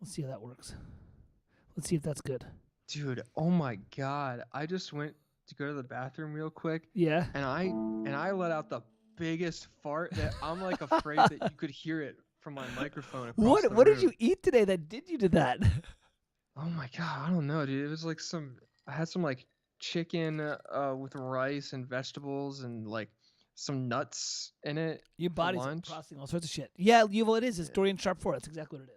Let's see how that works. Let's see if that's good. Dude, oh my God. I just went to go to the bathroom real quick. Yeah. And I let out the biggest fart that I'm like afraid that you could hear it from my microphone across the What did room. you eat today that did you to that? Oh my God, I don't know, dude. It was like I had some like chicken with rice and vegetables and like some nuts in it. Your for body's lunch. processing all sorts of shit. Yeah, well, it is. It's Dorian Sharp 4. That's exactly what it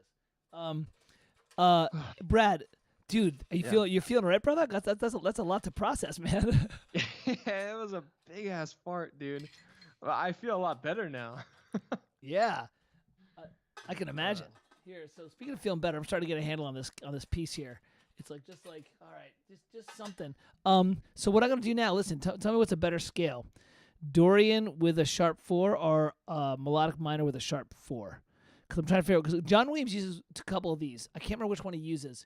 is. Brad, dude, you're feeling all right, brother? That's a lot to process, man. Yeah, it was a big ass fart, dude. Well, I feel a lot better now. Yeah, I can imagine. Here, so speaking of feeling better, I'm starting to get a handle on this piece here. It's like just like all right, just something. So what I'm gonna do now? Listen, tell me what's a better scale, Dorian with a sharp 4 or melodic minor with a sharp 4? Because I'm trying to figure out. Because John Williams uses a couple of these. I can't remember which one he uses.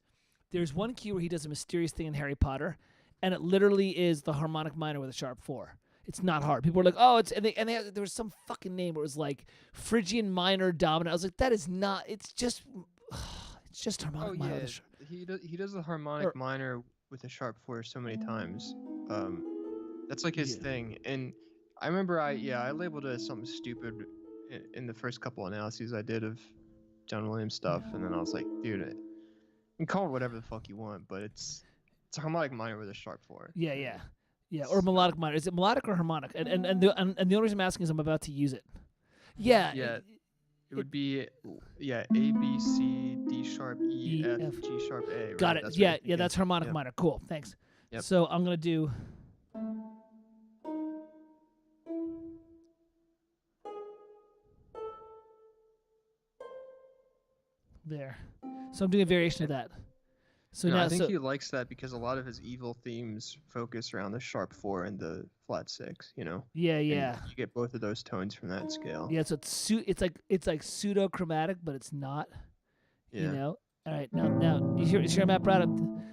There's one key where he does a mysterious thing in Harry Potter, and it literally is the harmonic minor with a sharp 4. It's not hard. People are like, oh, it's there was some fucking name where it was like Phrygian minor dominant. I was like, that is not. It's just harmonic minor. With a He does the harmonic minor with a sharp 4 so many times. That's like his thing. And I remember I labeled it as something stupid in the first couple analyses I did of John Williams stuff, and then I was like, dude, you can call it whatever the fuck you want, but it's a harmonic minor with a sharp 4. Yeah, or melodic minor. Is it melodic or harmonic? And the only reason I'm asking is I'm about to use it. Yeah. Yeah. It would be A, B, C, D sharp, E, F, G sharp, A. Right? Got it. That's that's harmonic minor. Cool. Thanks. Yep. So I'm gonna do. There. So I'm doing a variation of that. So now I think he likes that because a lot of his evil themes focus around the sharp 4 and the flat 6, you know? Yeah. And you get both of those tones from that scale. Yeah, so it's like pseudo chromatic, but it's not. Yeah. You know? All right, now you hear Matt Brad.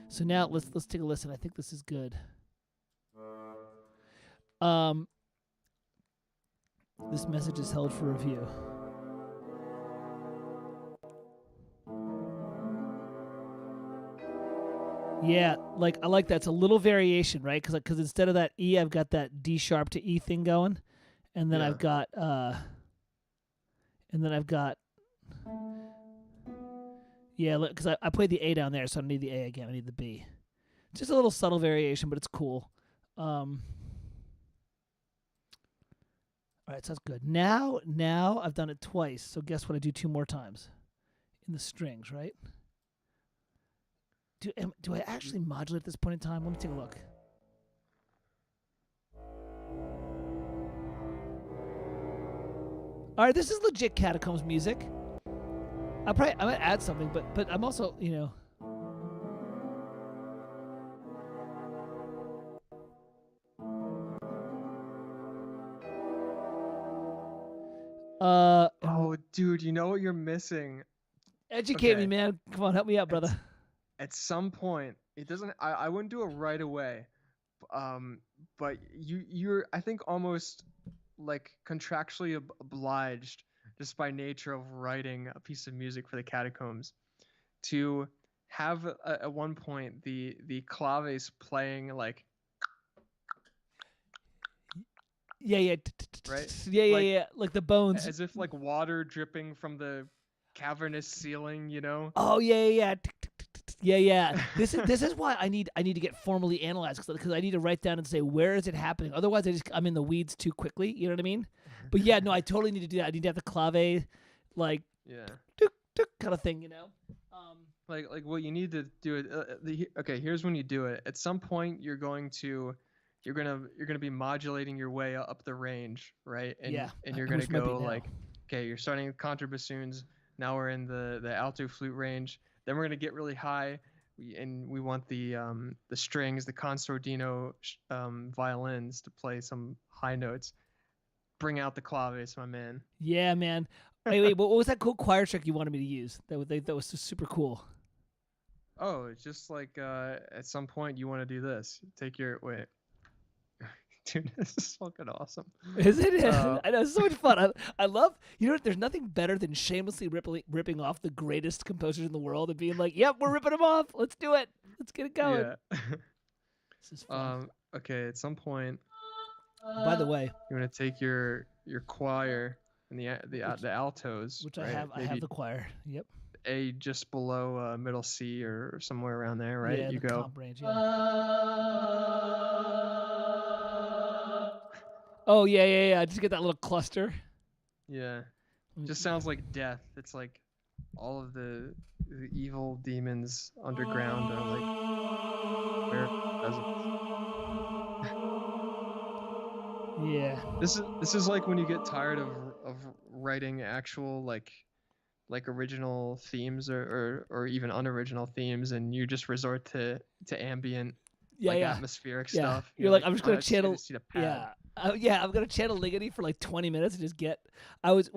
So now let's take a listen. I think this is good. This message is held for review. Yeah, like I like that. It's a little variation, right? Because instead of that E, I've got that D sharp to E thing going, and then I've got because I played the A down there, so I don't need the A again. I need the B. Just a little subtle variation, but it's cool. All right, so that's good. Now I've done it twice. So guess what? I do 2 more times in the strings, right? Do I actually modulate at this point in time? Let me take a look. All right, this is legit Catacombs music. I might add something, but I'm also, you know. Oh, dude, you know what you're missing? Educate me, man. Come on, help me out, brother. At some point, it doesn't. I wouldn't do it right away, but you're I think almost like contractually obliged just by nature of writing a piece of music for the Catacombs to have at one point the claves playing like right yeah like the bones as if like water dripping from the cavernous ceiling, you know. Oh yeah this is why I need to get formally analyzed because I need to write down and say where is it happening. Otherwise I'm in the weeds too quickly, you know what I mean? But yeah, no, I totally need to do that. I need to have the clave like tuk, tuk, kind of thing, you know. Like what you need to do it. Okay, here's when you do it. At some point, you're gonna be modulating your way up the range, right? And you're gonna go like, okay, you're starting with contrabassoons. Now we're in the alto flute range. Then we're gonna get really high. we want the strings, the concertino violins to play some high notes. Bring out the claves, my man. Yeah, man. Wait, what was that cool choir trick you wanted me to use? That was super cool. Oh, it's just like at some point you want to do this. Take your wait. Dude, this is fucking awesome. Is it? Uh, I know, it's so much fun. I love, you know what? There's nothing better than shamelessly ripping off the greatest composers in the world and being like, yep, we're ripping them off. Let's do it. Let's get it going. yeah. This is fun. Okay, at some point By the way, you want to take your choir and the altos, which right? I have the choir. Yep. A just below middle C or somewhere around there, right? Yeah, You the go. comp range. Yeah. Oh yeah. Just get that little cluster. Yeah. Just sounds like death. It's like all of the evil demons underground are like where Yeah. this is like when you get tired of writing actual like original themes or even unoriginal themes and you just resort to ambient like Yeah. atmospheric Yeah. stuff. You're like, I'm just gonna I channel. just need a pad. Yeah. I'm gonna channel Ligety for like 20 minutes and just get. I was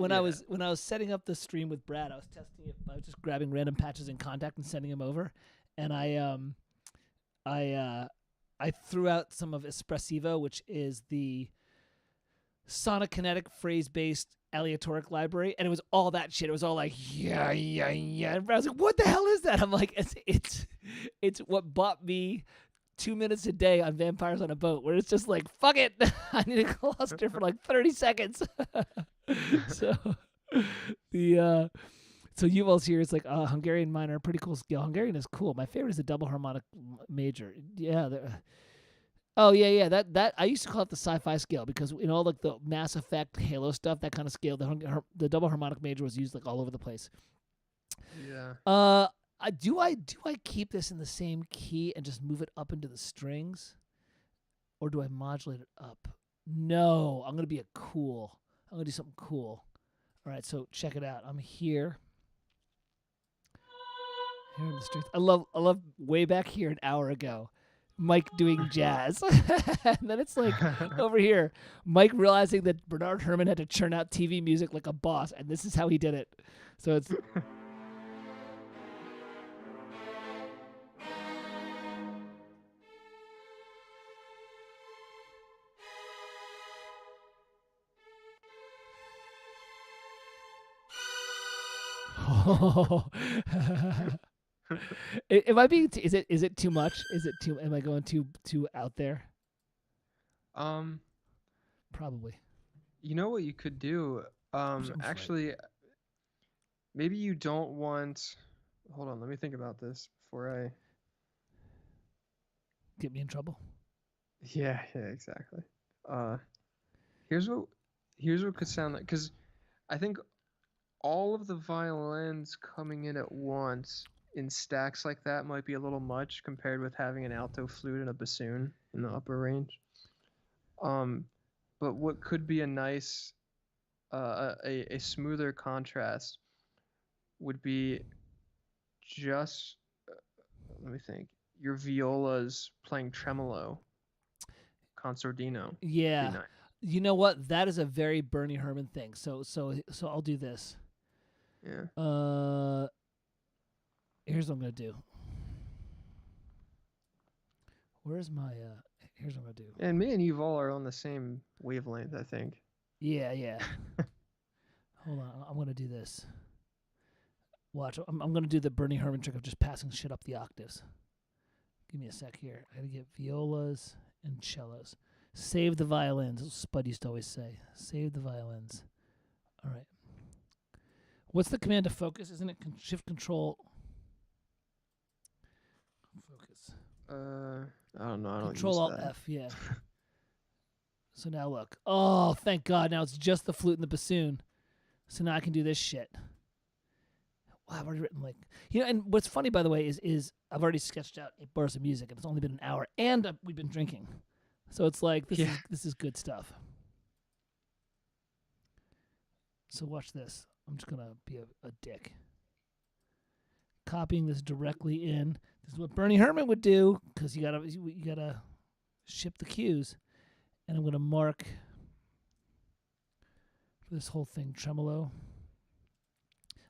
setting up the stream with Brad. I was testing it. I was just grabbing random patches in Contact and sending them over, and I threw out some of Espressivo, which is the Sonic Kinetic phrase based aleatoric library, and it was all that shit. It was all like yeah. And I was like, what the hell is that? I'm like, it's what bought me 2 minutes a day on Vampires on a Boat, where it's just like, fuck it, I need a cluster for like 30 seconds. So the so Yuval's here. It's like Hungarian minor, pretty cool scale. Hungarian is cool. My favorite is the double harmonic major. Yeah. Oh yeah. That I used to call it the sci-fi scale because in all like the Mass Effect, Halo stuff, that kind of scale, the double harmonic major was used like all over the place. Yeah. Do I keep this in the same key and just move it up into the strings, or do I modulate it up? No, I'm gonna be I'm gonna do something cool. All right, so check it out. I'm here. Here in the strings. I love way back here an hour ago, Mike doing jazz, and then it's like over here, Mike realizing that Bernard Herrmann had to churn out TV music like a boss, and this is how he did it. So it's. Am I being? Is it too much? Is it too? Am I going too out there? Probably. You know what you could do? Actually, maybe you don't want. Hold on, let me think about this before I. Get me in trouble. Yeah, exactly. Here's what could sound like, because I think all of the violins coming in at once in stacks like that might be a little much compared with having an alto flute and a bassoon in the upper range. But what could be a nice, a smoother contrast would be just, let me think, your violas playing tremolo, concertino. Yeah. Nice. You know what? That is a very Bernie Herrmann thing. So I'll do this. Yeah. Here's what I'm gonna do. Where's my here's what I'm gonna do. And me and Yuval are on the same wavelength, I think. Yeah. Hold on, I'm gonna do this. Watch, I'm gonna do the Bernie Herrmann trick of just passing shit up the octaves. Give me a sec here. I gotta get violas and cellos. Save the violins. That's what Spud used to always say. Save the violins. All right. What's the command to focus? Isn't it shift control? Focus. I don't know. I don't Control use Alt that. F. Yeah. So now look. Oh, thank God! Now it's just the flute and the bassoon. So now I can do this shit. Wow, I've already written and what's funny, by the way, is I've already sketched out 8 bars of music, and it's only been an hour, and we've been drinking, so it's like this is good stuff. So watch this. I'm just gonna be a dick. copying this directly in. This is what Bernie Herman would do because you gotta ship the cues. And I'm gonna mark for this whole thing tremolo.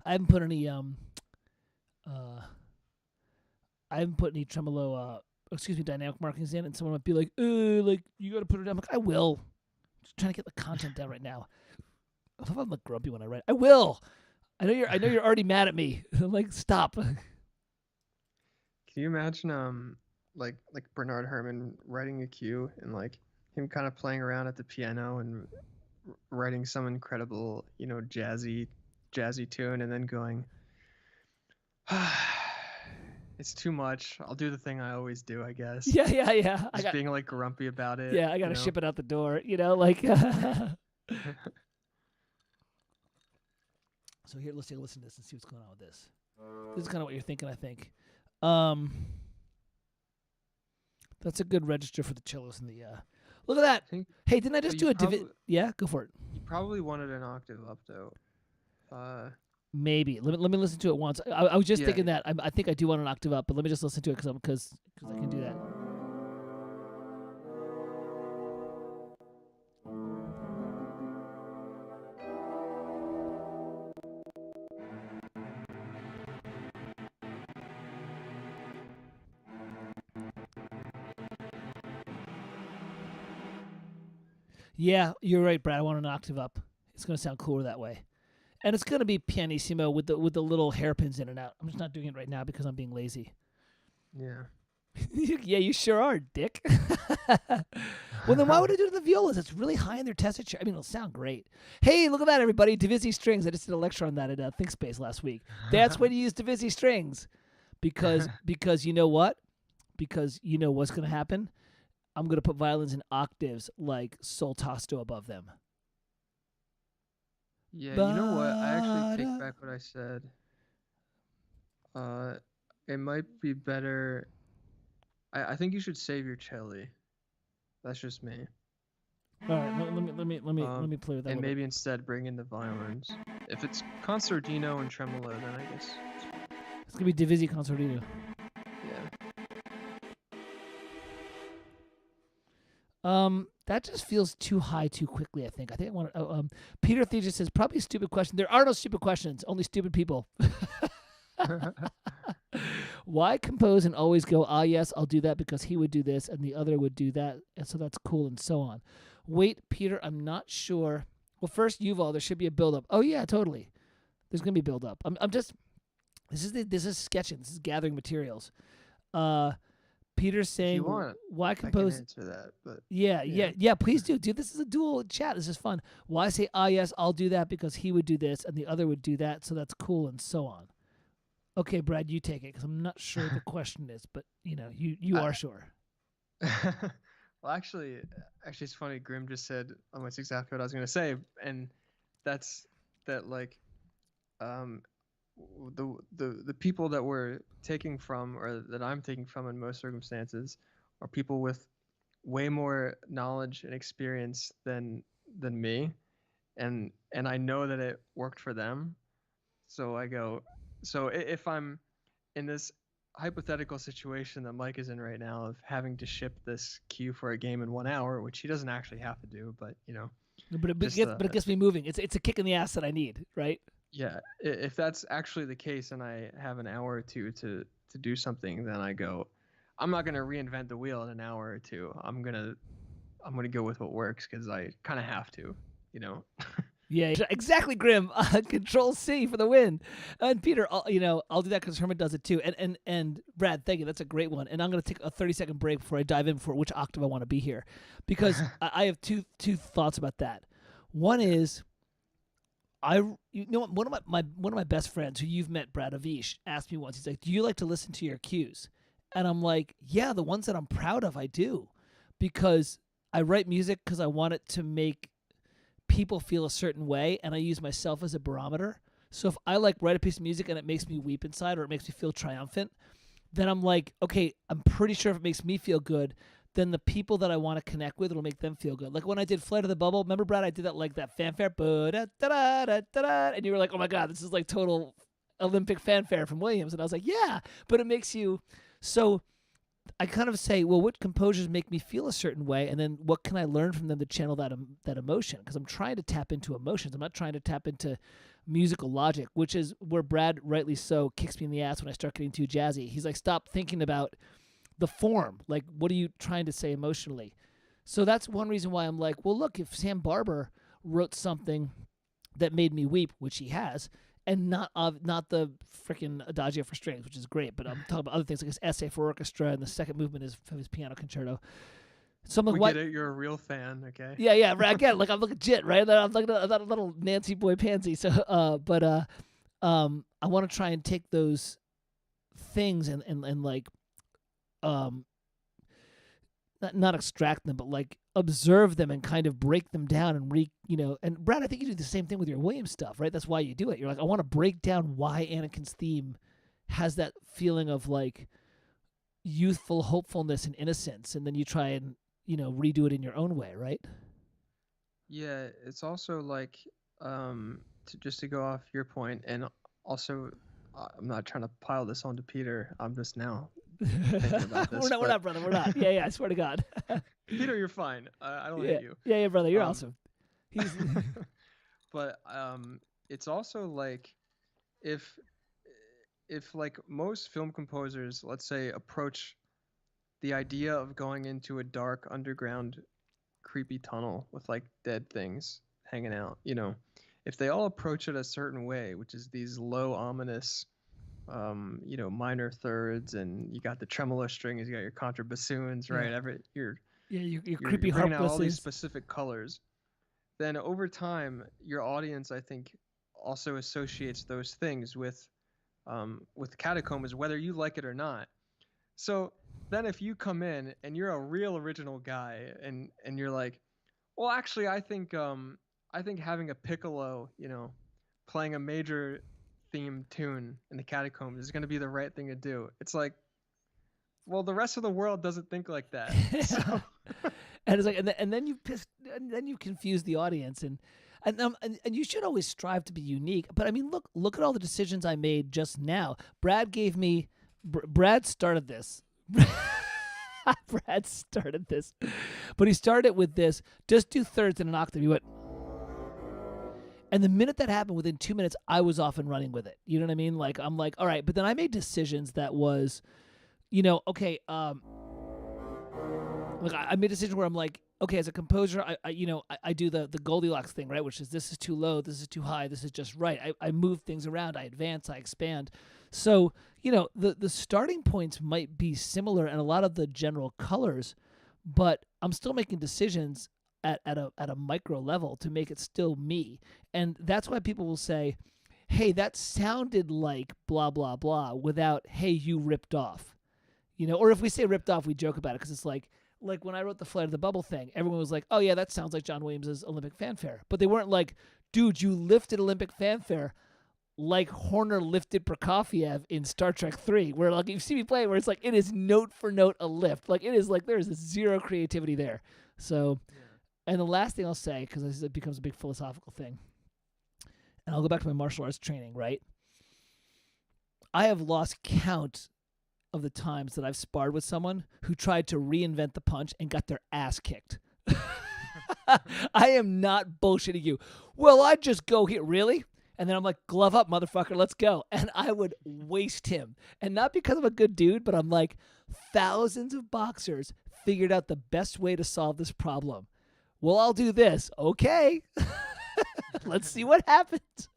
I haven't put any tremolo dynamic markings in, and someone might be like, like you gotta put it down. I'm like, I will. I'm just trying to get the content down right now. I love I'm like grumpy when I write. I will. I know you're already mad at me. I'm like, stop. Can you imagine like Bernard Herrmann writing a cue and like him kind of playing around at the piano and writing some incredible, jazzy tune and then going, it's too much. I'll do the thing I always do, I guess. Yeah. Just being like grumpy about it. Yeah, I gotta ship it out the door. Like. So here, let's take a listen to this and see what's going on with this. This is kind of what you're thinking, I think. That's a good register for the cellos and the. Look at that. Hey, didn't I just do a divi? Yeah, go for it. You probably wanted an octave up though. Maybe. Let me listen to it once. I was just thinking that. I think I do want an octave up, but let me just listen to it because I can do that. Yeah, you're right, Brad. I want an octave up. It's going to sound cooler that way. And it's going to be pianissimo with the little hairpins in and out. I'm just not doing it right now because I'm being lazy. Yeah. Yeah, you sure are, dick. Well, then why would I do it to the violas? It's really high in their tessiture. I mean, it'll sound great. Hey, look at that, everybody. Divisi strings. I just did a lecture on that at ThinkSpace last week. That's when you use Divisi strings. Because you know what? Because you know what's going to happen? I'm going to put violins in octaves like sol tasto above them. Yeah, you know what? I actually take back what I said. It might be better. I think you should save your cello. That's just me. All right, let me play with that. And maybe instead bring in the violins. If it's concertino and tremolo, then I guess it's gonna be Divisi concertino. Yeah. That just feels too high too quickly, I think. I want Peter Theja says, probably a stupid question. There are no stupid questions, only stupid people. Why compose and always go, yes, I'll do that because he would do this and the other would do that, and so that's cool and so on. Wait, Peter, I'm not sure. Well, first, Yuval, there should be a build-up. Oh, yeah, totally. There's going to be a build-up. I'm just, this is sketching. This is gathering materials. Peter's saying, why compose? I can answer that, but yeah, please do. Dude, this is a dual chat. This is fun. Why say, yes, I'll do that because he would do this and the other would do that, so that's cool and so on. Okay, Brad, you take it because I'm not sure the question is, but you are sure. Well, actually, it's funny. Grim just said almost exactly what I was going to say, and that's that like, the people that we're taking from, or that I'm taking from in most circumstances, are people with way more knowledge and experience than me, and I know that it worked for them, so I go. So if I'm in this hypothetical situation that Mike is in right now of having to ship this cue for a game in 1 hour, which he doesn't actually have to do, but but it gets me moving. It's a kick in the ass that I need, right? Yeah, if that's actually the case and I have an hour or two to do something, then I go, I'm not gonna reinvent the wheel in an hour or two. I'm gonna go with what works because I kind of have to, Yeah, exactly, Grim. Control C for the win. And Peter, I'll do that because Herman does it too. And Brad, thank you. That's a great one. And I'm going to take a 30-second break before I dive in for which octave I want to be here, because I have two thoughts about that. One is, one of my best friends who you've met, Brad Avish, asked me once. He's like, "Do you like to listen to your cues?" And I'm like, "Yeah, the ones that I'm proud of, I do, because I write music because I want it to make people feel a certain way, and I use myself as a barometer. So if I write a piece of music and it makes me weep inside or it makes me feel triumphant, then I'm like, okay, I'm pretty sure if it makes me feel good, then the people that I want to connect with, it'll make them feel good. Like when I did Flight of the Bubble, remember, Brad, I did that fanfare, and you were like, oh my God, this is like total Olympic fanfare from Williams. And I was like, yeah, but it makes you so. I kind of say, well, what composers make me feel a certain way, and then what can I learn from them to channel that emotion? Because I'm trying to tap into emotions. I'm not trying to tap into musical logic, which is where Brad, rightly so, kicks me in the ass when I start getting too jazzy. He's like, stop thinking about the form. Like, what are you trying to say emotionally? So that's one reason why I'm like, well, look, if Sam Barber wrote something that made me weep, which he has, and not the freaking Adagio for strings, which is great, but I'm talking about other things like his Essay for Orchestra, and the second movement is from his piano concerto. So I'm like, We what? get it. You're a real fan, okay? Yeah, right. Again, like I'm legit, right? I'm like a little Nancy boy pansy. So, I want to try and take those things and like, not extract them, but like observe them and kind of break them down and and Brad, I think you do the same thing with your Williams stuff, right? That's why you do it. You're like, I want to break down why Anakin's theme has that feeling of like youthful hopefulness and innocence, and then you try and redo it in your own way, right? Yeah, it's also like to go off your point, and also I'm not trying to pile this onto Peter. I'm just now thinking about this. We're not, brother. We're not. Yeah, I swear to God. Peter, you're fine. I don't Yeah, hate you. yeah, brother. You're awesome. He's But it's also like if like most film composers, let's say, approach the idea of going into a dark underground creepy tunnel with like dead things hanging out, if they all approach it a certain way, which is these low ominous minor thirds, and you got the tremolo strings, you got your contrabassoons, right? Your creepy bringing out all these harplasses. specific colors. Then over time, your audience, I think, also associates those things with Catacombs, whether you like it or not. So then if you come in and you're a real original guy, and you're like, well, actually, I think having a piccolo, playing a major theme tune in the Catacombs is going to be the right thing to do. It's like, well, the rest of the world doesn't think like that. So. And it's like, and then you confuse the audience, and you should always strive to be unique. But I mean, look at all the decisions I made just now. Brad started this. Brad started this, but he started with this. Just do thirds in an octave. He went, and the minute that happened, within 2 minutes, I was off and running with it. You know what I mean? Like I'm like, all right. But then I made decisions that was, okay. Like I made a decision where I'm like, okay, as a composer, I do the Goldilocks thing, right? Which is, this is too low, this is too high, this is just right. I move things around, I advance, I expand. So, the starting points might be similar and a lot of the general colors, but I'm still making decisions at a micro level to make it still me. And that's why people will say, hey, that sounded like blah, blah, blah, without, hey, you ripped off. Or if we say ripped off, we joke about it because it's like when I wrote the Flight of the Bubble thing, everyone was like, oh, yeah, that sounds like John Williams' Olympic Fanfare. But they weren't like, dude, you lifted Olympic Fanfare like Horner lifted Prokofiev in Star Trek 3, where like you see me play, where it's like it is note for note a lift. Like it is like there is zero creativity there. So, and the last thing I'll say, because it becomes a big philosophical thing, and I'll go back to my martial arts training, right? I have lost count of the times that I've sparred with someone who tried to reinvent the punch and got their ass kicked. I am not bullshitting you. Well, I'd just go here. Really? And then I'm like, glove up, motherfucker, let's go. And I would waste him. And not because I'm a good dude, but I'm like, thousands of boxers figured out the best way to solve this problem. Well, I'll do this. Okay. Let's see what happens.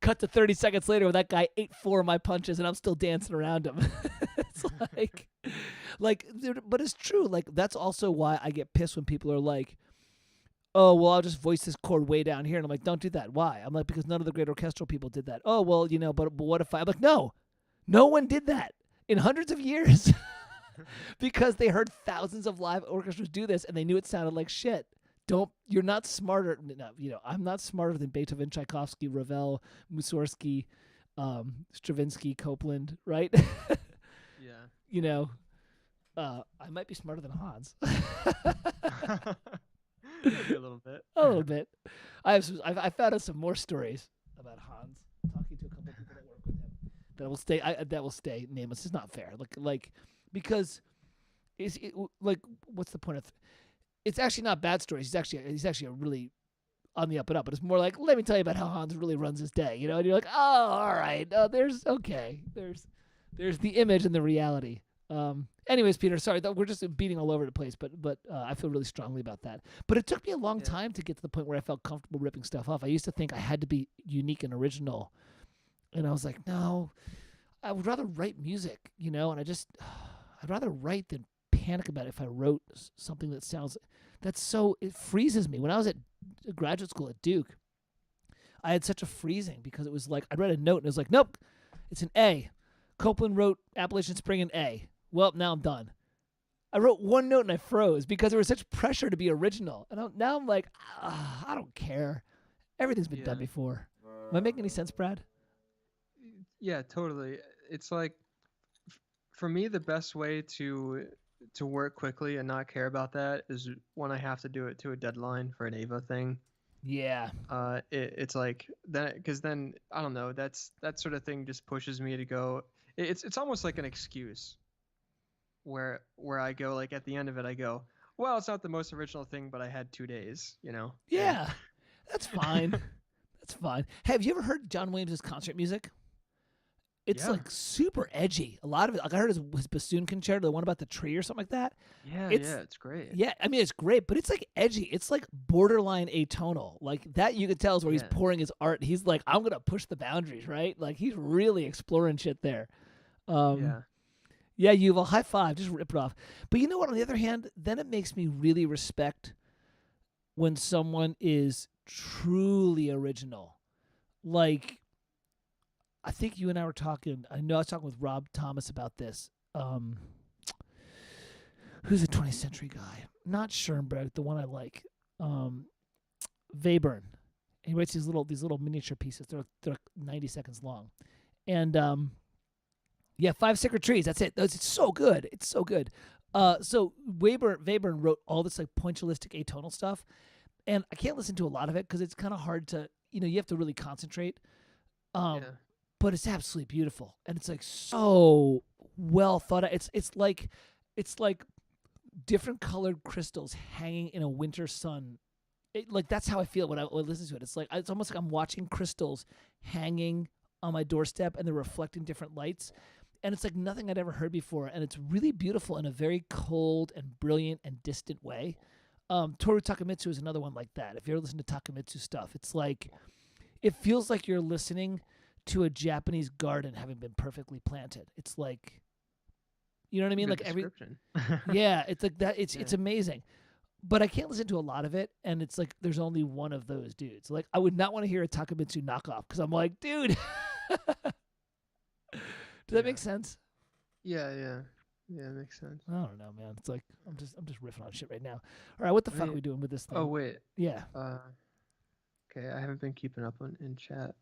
Cut to 30 seconds later where that guy ate 4 of my punches and I'm still dancing around him. It's but it's true. Like, that's also why I get pissed when people are like, oh, well, I'll just voice this chord way down here. And I'm like, don't do that. Why? I'm like, because none of the great orchestral people did that. Oh, well, but what if I'm like, no one did that in hundreds of years because they heard thousands of live orchestras do this and they knew it sounded like shit. You're not smarter. No, I'm not smarter than Beethoven, Tchaikovsky, Ravel, Mussorgsky, Stravinsky, Copland, right? Yeah. I might be smarter than Hans. Maybe a little bit. A little bit. I found out some more stories about Hans. that will stay. That will stay nameless. It's not fair. Because is it, like what's the point of? It's actually not bad stories. He's actually a really on the up and up. But it's more like let me tell you about how Hans really runs his day. You know, and you're like, oh, all right. There's the image and the reality. Anyways, Peter, sorry, we're just beating all over the place, but I feel really strongly about that. But it took me a long time to get to the point where I felt comfortable ripping stuff off. I used to think I had to be unique and original, and I was like, no, I would rather write music, you know. And I'd rather write than panic about it if I wrote something that sounds it freezes me. When I was at graduate school at Duke, I had such a freezing because it was like I'd read a note and it was like, nope, it's an A. Copeland wrote Appalachian Spring in A. Well, now I'm done. I wrote one note and I froze because there was such pressure to be original. And now I'm like, I don't care. Everything's been done before. Am I making any sense, Brad? Yeah, totally. It's like, for me, the best way to work quickly and not care about that is when I have to do it to a deadline for an Ava thing. Yeah. It's like that, because then I don't know. That sort of thing just pushes me to go. It's almost like an excuse. Where I go, like at the end of it, I go, well, it's not the most original thing, but I had 2 days, you know. Yeah, that's fine. That's fine. Have you ever heard John Williams' concert music? It's like super edgy. A lot of it, like I heard his bassoon concerto, the one about the tree or something like that. Yeah, it's great. Yeah, I mean it's great, but it's like edgy. It's like borderline atonal. Like that you could tell is where he's pouring his art. He's like, I'm gonna push the boundaries, right? Like he's really exploring shit there. Yeah, Yuval, high five. Just rip it off. But you know what? On the other hand, then it makes me really respect when someone is truly original. Like, I think you and I were talking. I know I was talking with Rob Thomas about this. Who's a 20th century guy? Not Schoenberg, the one I like. Webern. He writes these little miniature pieces. They're 90 seconds long, and yeah, 5 Sacred Trees. That's it. It's so good. It's so good. So Webern wrote all this like pointillistic atonal stuff, and I can't listen to a lot of it because it's kind of hard to, you have to really concentrate. But it's absolutely beautiful, and it's like so well thought out. It's like different colored crystals hanging in a winter sun. Like that's how I feel when I listen to it. It's almost like I'm watching crystals hanging on my doorstep, and they're reflecting different lights. And it's like nothing I'd ever heard before, and it's really beautiful in a very cold and brilliant and distant way. Toru Takemitsu is another one like that. If you ever listen to Takemitsu stuff, it's like it feels like you're listening to a Japanese garden having been perfectly planted. It's like, you know what I mean? Good like every description. yeah, it's like that. It's amazing. But I can't listen to a lot of it, and it's like there's only one of those dudes. Like I would not want to hear a Takemitsu knockoff because I'm like, dude. Does that make sense? Yeah, it makes sense. I don't know, man. It's like I'm just riffing on shit right now. All right, what the fuck are we doing with this thing? Oh wait. Yeah. Okay, I haven't been keeping up in chat.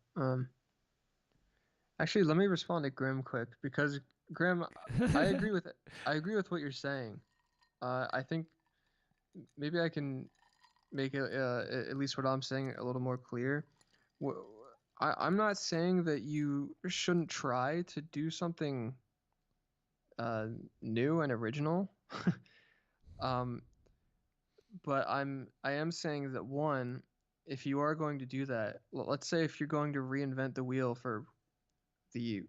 Actually, let me respond to Grim quick because Grim, I agree with what you're saying. I think maybe I can make it at least what I'm saying a little more clear. I'm not saying that you shouldn't try to do something new and original, but I am saying that one, if you are going to do that, let's say if you're going to reinvent the wheel for you're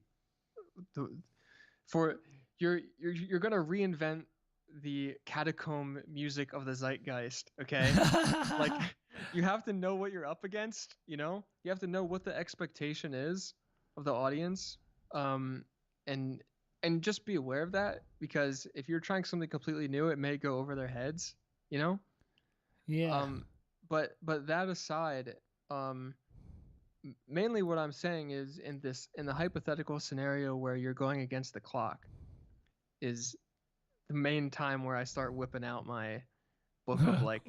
going to reinvent the catacomb music of the zeitgeist, okay? Like you have to know what you're up against, you have to know what the expectation is of the audience, and just be aware of that, because if you're trying something completely new, it may go over their heads, Yeah. But that aside, mainly what I'm saying is in the hypothetical scenario where you're going against the clock is the main time where I start whipping out my book of like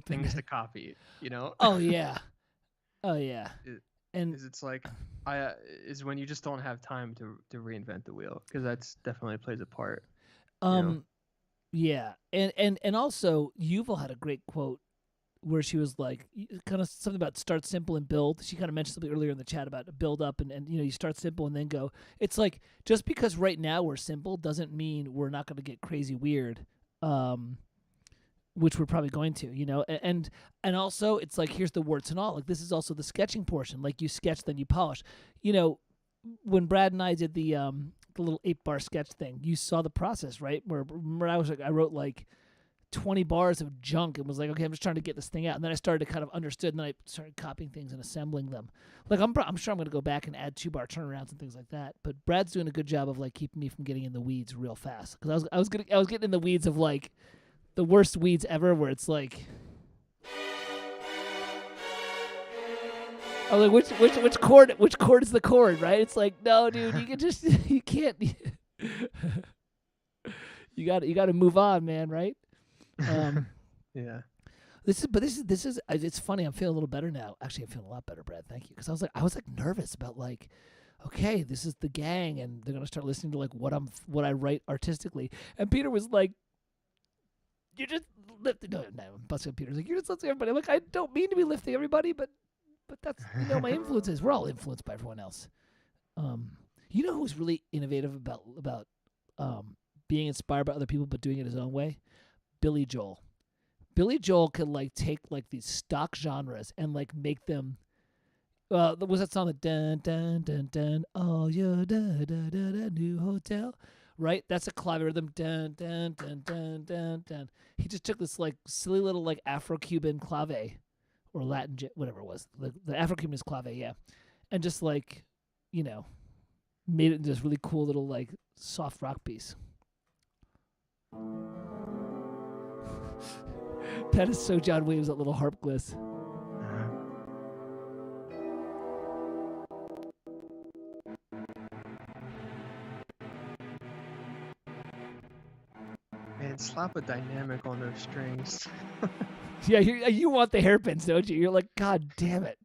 things to copy, Oh yeah. Oh yeah. It's like is when you just don't have time to reinvent the wheel, because that's definitely plays a part. Yeah. And also Yuval had a great quote where she was like kind of something about start simple and build. She kind of mentioned something earlier in the chat about build up and you start simple and then go. It's like just because right now we're simple doesn't mean we're not going to get crazy weird, which we're probably going to, and also it's like here's the warts and all. Like this is also the sketching portion. Like you sketch then you polish. When Brad and I did the little 8-bar sketch thing, you saw the process, right? Where I wrote like 20 bars of junk and was like, okay, I'm just trying to get this thing out. And then I started to kind of understood, and then I started copying things and assembling them. Like I'm sure I'm going to go back and add 2-bar turnarounds and things like that. But Brad's doing a good job of like keeping me from getting in the weeds real fast. Because I was getting in the weeds of like the worst weeds ever, where it's like, oh, like which chord is the chord, right? It's like, no, dude, you can just you can't. you got to move on, man, right? Yeah. This is it's funny. I'm feeling a little better now. Actually, I'm feeling a lot better, Brad. Thank you. Because I was nervous about like, okay, this is the gang, and they're gonna start listening to like what I write artistically. And Peter was like, "You're just lifting." No, I'm busting Peter's like, "You're just lifting everybody." I'm like, I don't mean to be lifting everybody, but that's my influences. We're all influenced by everyone else. You know who's really innovative about being inspired by other people but doing it his own way? Billy Joel. Billy Joel could like take like these stock genres and like make them. Was that song that dun dun dun dun all your da da da da new hotel, right? That's a clave rhythm dun dun dun dun dun dun. He just took this like silly little like Afro-Cuban clave or Latin whatever it was. The Afro-Cuban is clave, yeah, and just like made it into this really cool little like soft rock piece. That is so John Williams, that little harp gliss. Man, slap a dynamic on those strings. Yeah, you want the hairpins, don't you? You're like, God damn it.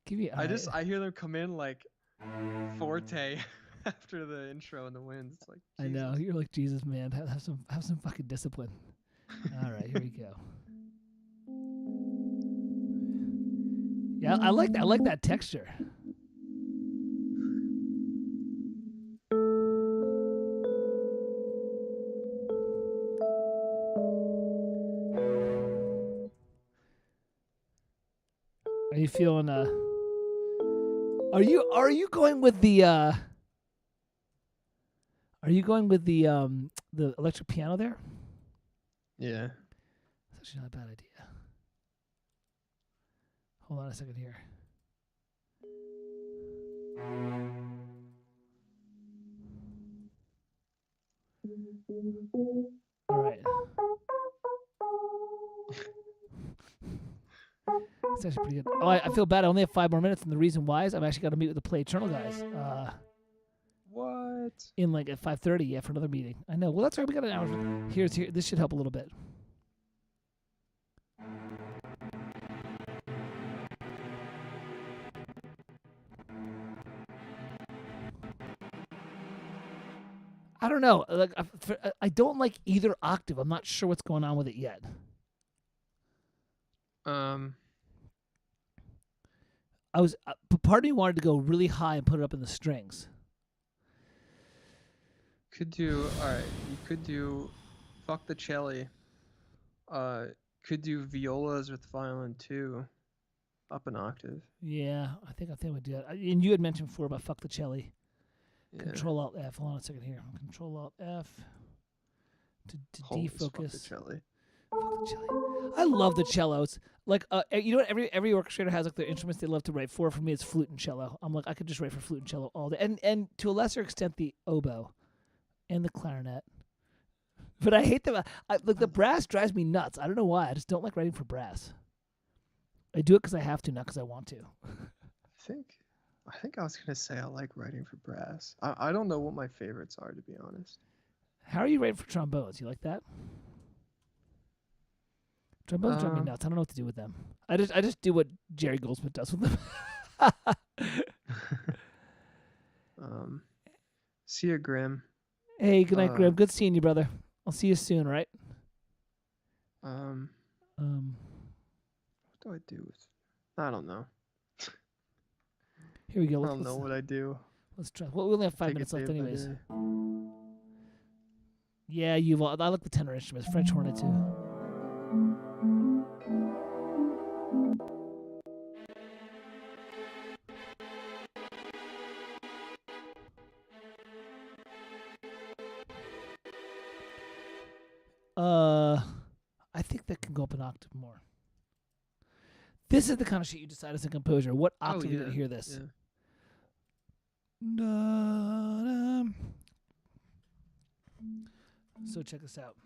Give me. I hear them come in like forte after the intro and the winds. It's like, Jesus. I know. You're like, Jesus, man. Have some fucking discipline. All right, here we go. Yeah, I like that. I like that texture. Are you feeling Are you going with the the electric piano there? Yeah. That's actually not a bad idea. Hold on a second here. All right. It's actually pretty good. Oh, I feel bad. I only have 5 more minutes, and the reason why is I've actually got to meet with the Play Eternal guys. What? In like at 5:30, yeah, for another meeting. I know. Well, that's right. We got an hour. Here. This should help a little bit. I don't know. Like, I don't like either octave. I'm not sure what's going on with it yet. I was part of me wanted to go really high and put it up in the strings. Could do all right. You could do, fuck the cello. Could do violas with violin too, up an octave. Yeah, I think we'd do that. And you had mentioned before about fuck the cello. Yeah. Control Alt F. Hold on a second here. Control Alt F to defocus. Fuck the cello. Fuck the cello. I love the cellos. Like, you know what? Every orchestrator has like their instruments they love to write for. For me, it's flute and cello. I'm like, I could just write for flute and cello all day, and to a lesser extent the oboe, and the clarinet. But I hate them. Like the brass drives me nuts. I don't know why. I just don't like writing for brass. I do it because I have to, not because I want to. I think I was gonna say I like writing for brass. I don't know what my favorites are, to be honest. How are you writing for trombones? You like that? Trombones drive me nuts. I don't know what to do with them. I just do what Jerry Goldsmith does with them. See you, Grim. Hey, good night, Grim. Good seeing you, brother. I'll see you soon, right? do I do? I don't know. Here we go. I don't know what I do. Let's try. Well, we only have 5 Take minutes it left, day by anyways. day. Yeah, you've. I like the tenor instruments. French hornet too. I think that can go up an octave more. This is the kind of shit you decide as a composer. What octave you to hear this? Yeah. So check this out.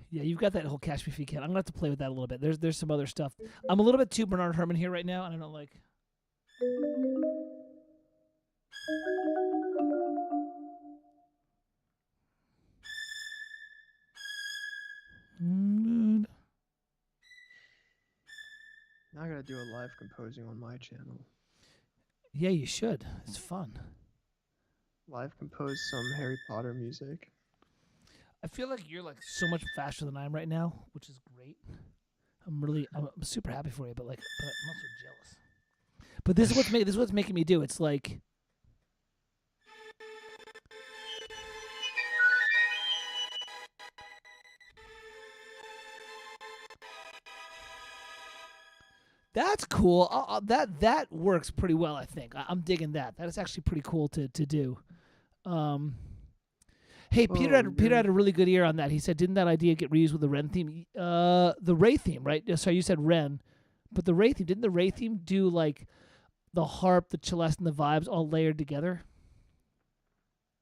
Yeah, you've got that whole Catch Me If You Can. I'm gonna have to play with that a little bit. There's some other stuff. I'm a little bit too Bernard Herrmann here right now, and I don't like. Now I gotta do a live composing on my channel. Yeah, you should. It's fun. Live compose some Harry Potter music. I feel like you're like so much faster than I am right now, which is great. I'm super happy for you, but I'm also jealous. But this is what's making me do. It's like that's cool. That works pretty well, I think. I'm digging that. That is actually pretty cool to do. Hey, Peter had a really good ear on that. He said, didn't that idea get reused with the Ren theme? The Ray theme, right? Sorry, you said Ren, but the Ray theme, didn't the Ray theme do like the harp, the celeste, and the vibes all layered together?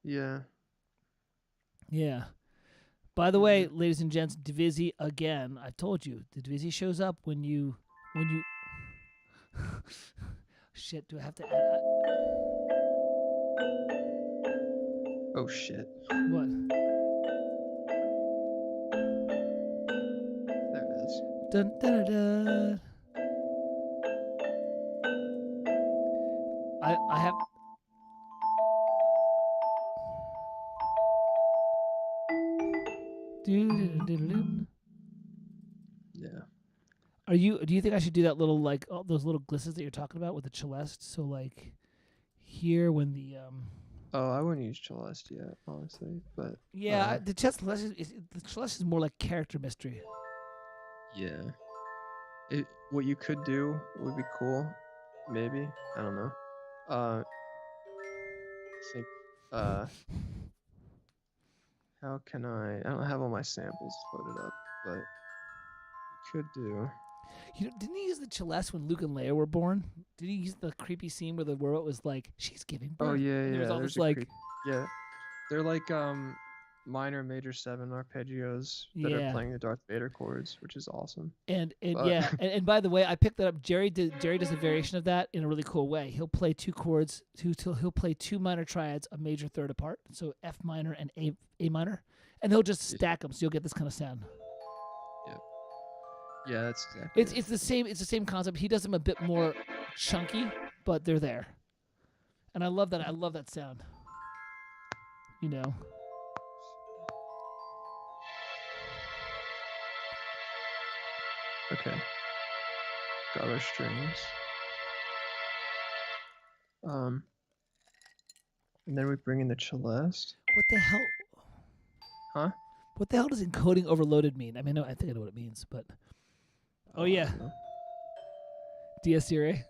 Yeah. Yeah. By the way, ladies and gents, Divisi again. I told you, the Divisi shows up when you. Shit, do I have to add? Oh shit. What? There it is. Dun, dun, dun, dun. I have. Yeah. Do you think I should do that little like those little glisses that you're talking about with the celeste? So like here when the Oh, I wouldn't use celeste yet, honestly, but yeah, the celeste is more like character mystery. yeah. What you could do would be cool, maybe. I don't know. I think how can I don't have all my samples loaded up, but you could do. Didn't he use the celeste when Luke and Leia were born? Did he use the creepy scene where the robot was like, "She's giving birth"? Oh yeah, There was all there's this like, yeah, they're like minor major 7 arpeggios that are playing the Darth Vader chords, which is awesome. And yeah, and by the way, I picked that up. Jerry does a variation of that in a really cool way. He'll play two chords, he'll play 2 minor triads, a major third apart, so F minor and A minor, and he'll just stack them, so you'll get this kind of sound. Yeah, that's exactly. It's the same. It's the same concept. He does them a bit more chunky, but they're there, and I love that. I love that sound. You know. Okay. Got our strings. And then we bring in the celeste. What the hell? Huh? What the hell does encoding overloaded mean? I mean, I think I know what it means, but. Oh yeah. Dies Irae.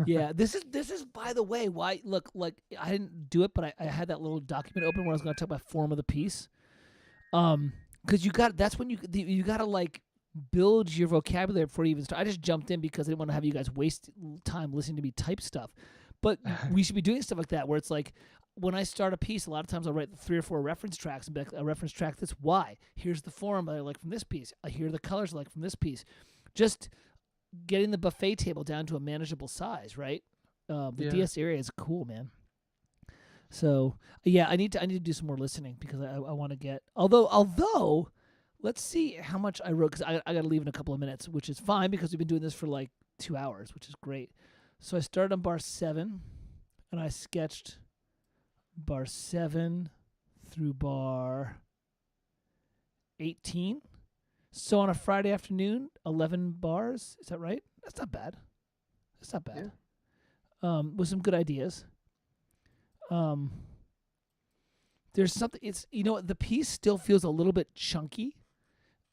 Yeah, this is by the way why look like I didn't do it, but I had that little document open where I was going to talk about form of the piece. Because that's when you got to like build your vocabulary before you even start. I just jumped in because I didn't want to have you guys waste time listening to me type stuff. But we should be doing stuff like that where it's like when I start a piece, a lot of times I'll write 3 or 4 reference tracks and be like, a reference track this why. Here's the form I like from this piece. Here are the colors I like from this piece. Just getting the buffet table down to a manageable size, right? The DS area is cool, man. So yeah, I need to do some more listening because I want to get although let's see how much I wrote because I got to leave in a couple of minutes, which is fine because we've been doing this for like 2 hours, which is great. So I started on bar 7, and I sketched bar 7 through bar 18. So on a Friday afternoon, 11 bars. Is that right? That's not bad. That's not bad. With some good ideas. There's something. It's the piece still feels a little bit chunky,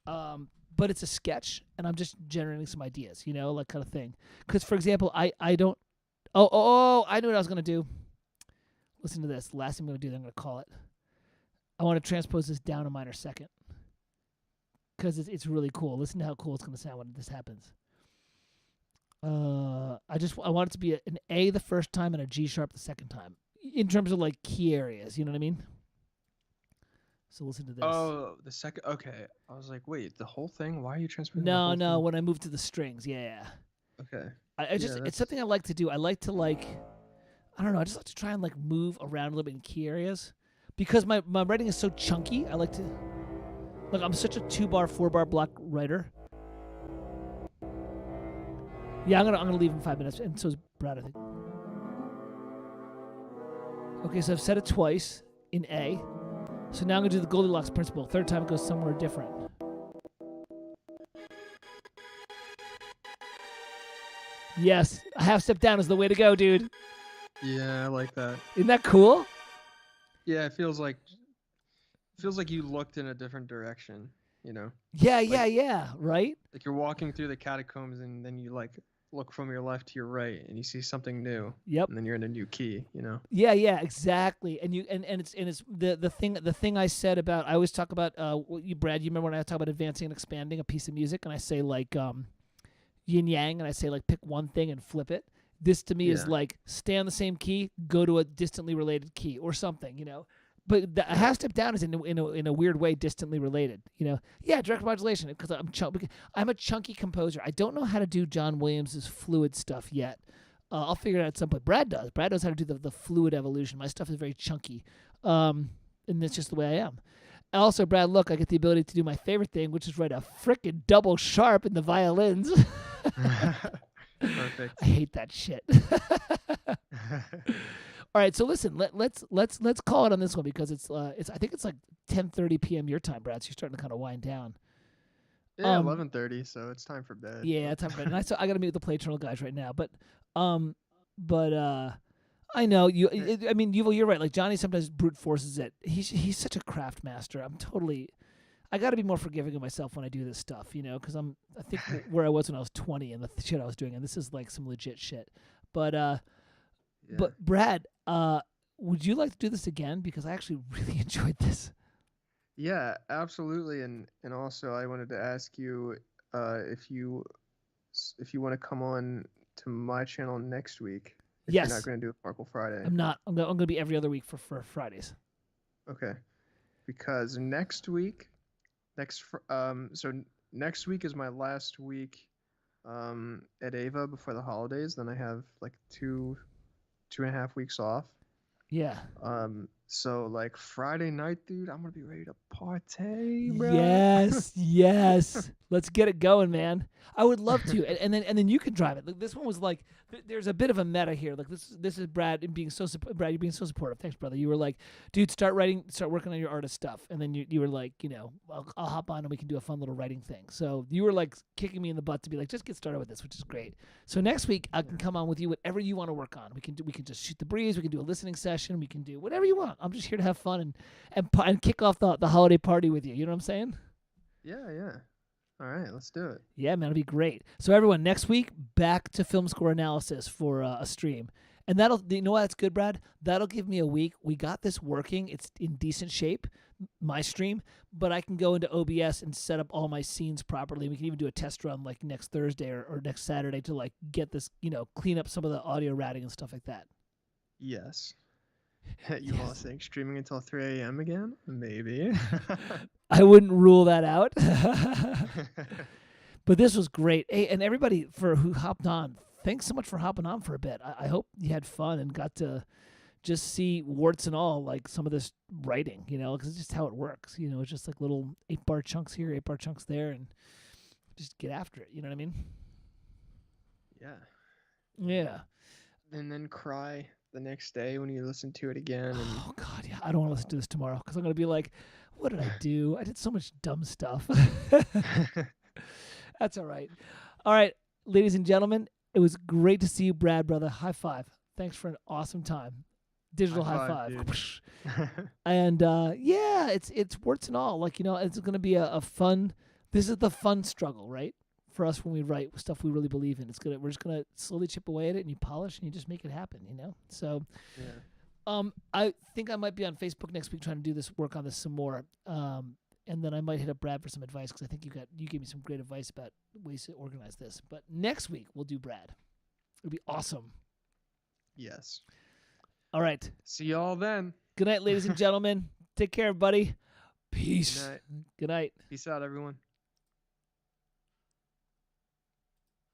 but it's a sketch, and I'm just generating some ideas, like kind of thing. Because for example, I don't. Oh! I knew what I was gonna do. Listen to this. Last thing I'm gonna do, I'm gonna call it. I want to transpose this down a minor second because it's really cool. Listen to how cool it's gonna sound when this happens. I want it to be an A the first time and a G sharp the second time in terms of like key areas. You know what I mean? So listen to this. Oh, the second. Okay, I was like, wait, the whole thing? Why are you transposing? No. Thing? When I move to the strings, yeah. Okay. It's something I like to do. I like to I don't know. I just like to try and move around a little bit in key areas because my writing is so chunky. I like to I'm such a 2-bar, 4-bar block writer. Yeah, I'm gonna leave in 5 minutes, and so is Brad, I think. Okay, so I've said it twice in A. So now I'm gonna do the Goldilocks principle. Third time it goes somewhere different. Yes, a half step down is the way to go, dude. Yeah, I like that. Isn't that cool? Yeah, it feels like you looked in a different direction, Yeah, right? Like you're walking through the catacombs and then you look from your left to your right and you see something new. Yep. And then you're in a new key, Yeah, exactly. And it's the thing I said about, I always talk about Brad, you remember when I talk about advancing and expanding a piece of music and I say yin yang and I say pick one thing and flip it. This to me is stay on the same key, go to a distantly related key or something, But a half step down is in a weird way distantly related, Yeah, direct modulation because I'm a chunky composer. I don't know how to do John Williams' fluid stuff yet. I'll figure it out at some point. Brad does. Brad knows how to do the fluid evolution. My stuff is very chunky, and that's just the way I am. Also, Brad, look, I get the ability to do my favorite thing, which is write a frickin' double sharp in the violins. Perfect. I hate that shit. All right, so listen, let's call it on this one because it's I think it's 10:30 p.m. your time, Brad. So you're starting to kind of wind down. Yeah, 11:30, so it's time for bed. Yeah, time for bed. And I got to meet with the Play Eternal guys right now, but I know you. I mean, you're right. Johnny sometimes brute forces it. He's such a craft master. I got to be more forgiving of myself when I do this stuff, because I think where I was when I was 20 and the shit I was doing, and this is some legit shit. But But Brad, would you like to do this again? Because I actually really enjoyed this. Yeah, absolutely. And also I wanted to ask you if you want to come on to my channel next week. If Yes. You're not going to do a Farkle Friday. I'm not. I'm going to be every other week for Fridays. Okay. Because next week is my last week at Ava before the holidays. Then I have 2.5 weeks off. Yeah. So Friday night, dude, I'm gonna be ready to party, bro. Yes. Let's get it going, man. I would love to, and then you can drive it. This one was there's a bit of a meta here. This is Brad being so Brad, you're being so supportive. Thanks, brother. You were dude, start working on your artist stuff, and then you were I'll hop on and we can do a fun little writing thing. So you were kicking me in the butt to be just get started with this, which is great. So next week I can come on with you, whatever you want to work on. We can just shoot the breeze. We can do a listening session. We can do whatever you want. I'm just here to have fun and kick off the holiday party with you. You know what I'm saying? Yeah. All right, let's do it. Yeah, man, it'll be great. So everyone, next week, back to film score analysis for a stream. And you know what, that's good, Brad? That'll give me a week. We got this working. It's in decent shape, my stream, but I can go into OBS and set up all my scenes properly. We can even do a test run next Thursday or next Saturday to get this, clean up some of the audio routing and stuff like that. Yes. You all saying streaming until 3 a.m. again? Maybe. I wouldn't rule that out. But this was great. Hey, and everybody who hopped on, thanks so much for hopping on for a bit. I hope you had fun and got to just see warts and all, some of this writing, because it's just how it works. It's just little 8-bar chunks here, 8-bar chunks there, and just get after it. You know what I mean? Yeah. Yeah. And then cry the next day when you listen to it again. Oh, God, yeah. I don't want to listen to this tomorrow because I'm going to be What did I do? I did so much dumb stuff. That's all right. All right, ladies and gentlemen, it was great to see you, Brad, brother. High five. Thanks for an awesome time. Digital high five. And yeah, it's warts and all. Like, it's going to be a fun. This is the fun struggle, right? For us when we write stuff we really believe in. We're just gonna slowly chip away at it, and you polish, and you just make it happen. So. Yeah. I think I might be on Facebook next week trying to do this work on this some more. And then I might hit up Brad for some advice because I think you gave me some great advice about ways to organize this. But next week we'll do Brad. It'll be awesome. Yes. All right. See y'all then. Good night, ladies and gentlemen. Take care, everybody. Peace. Good night. Good night. Peace out, everyone.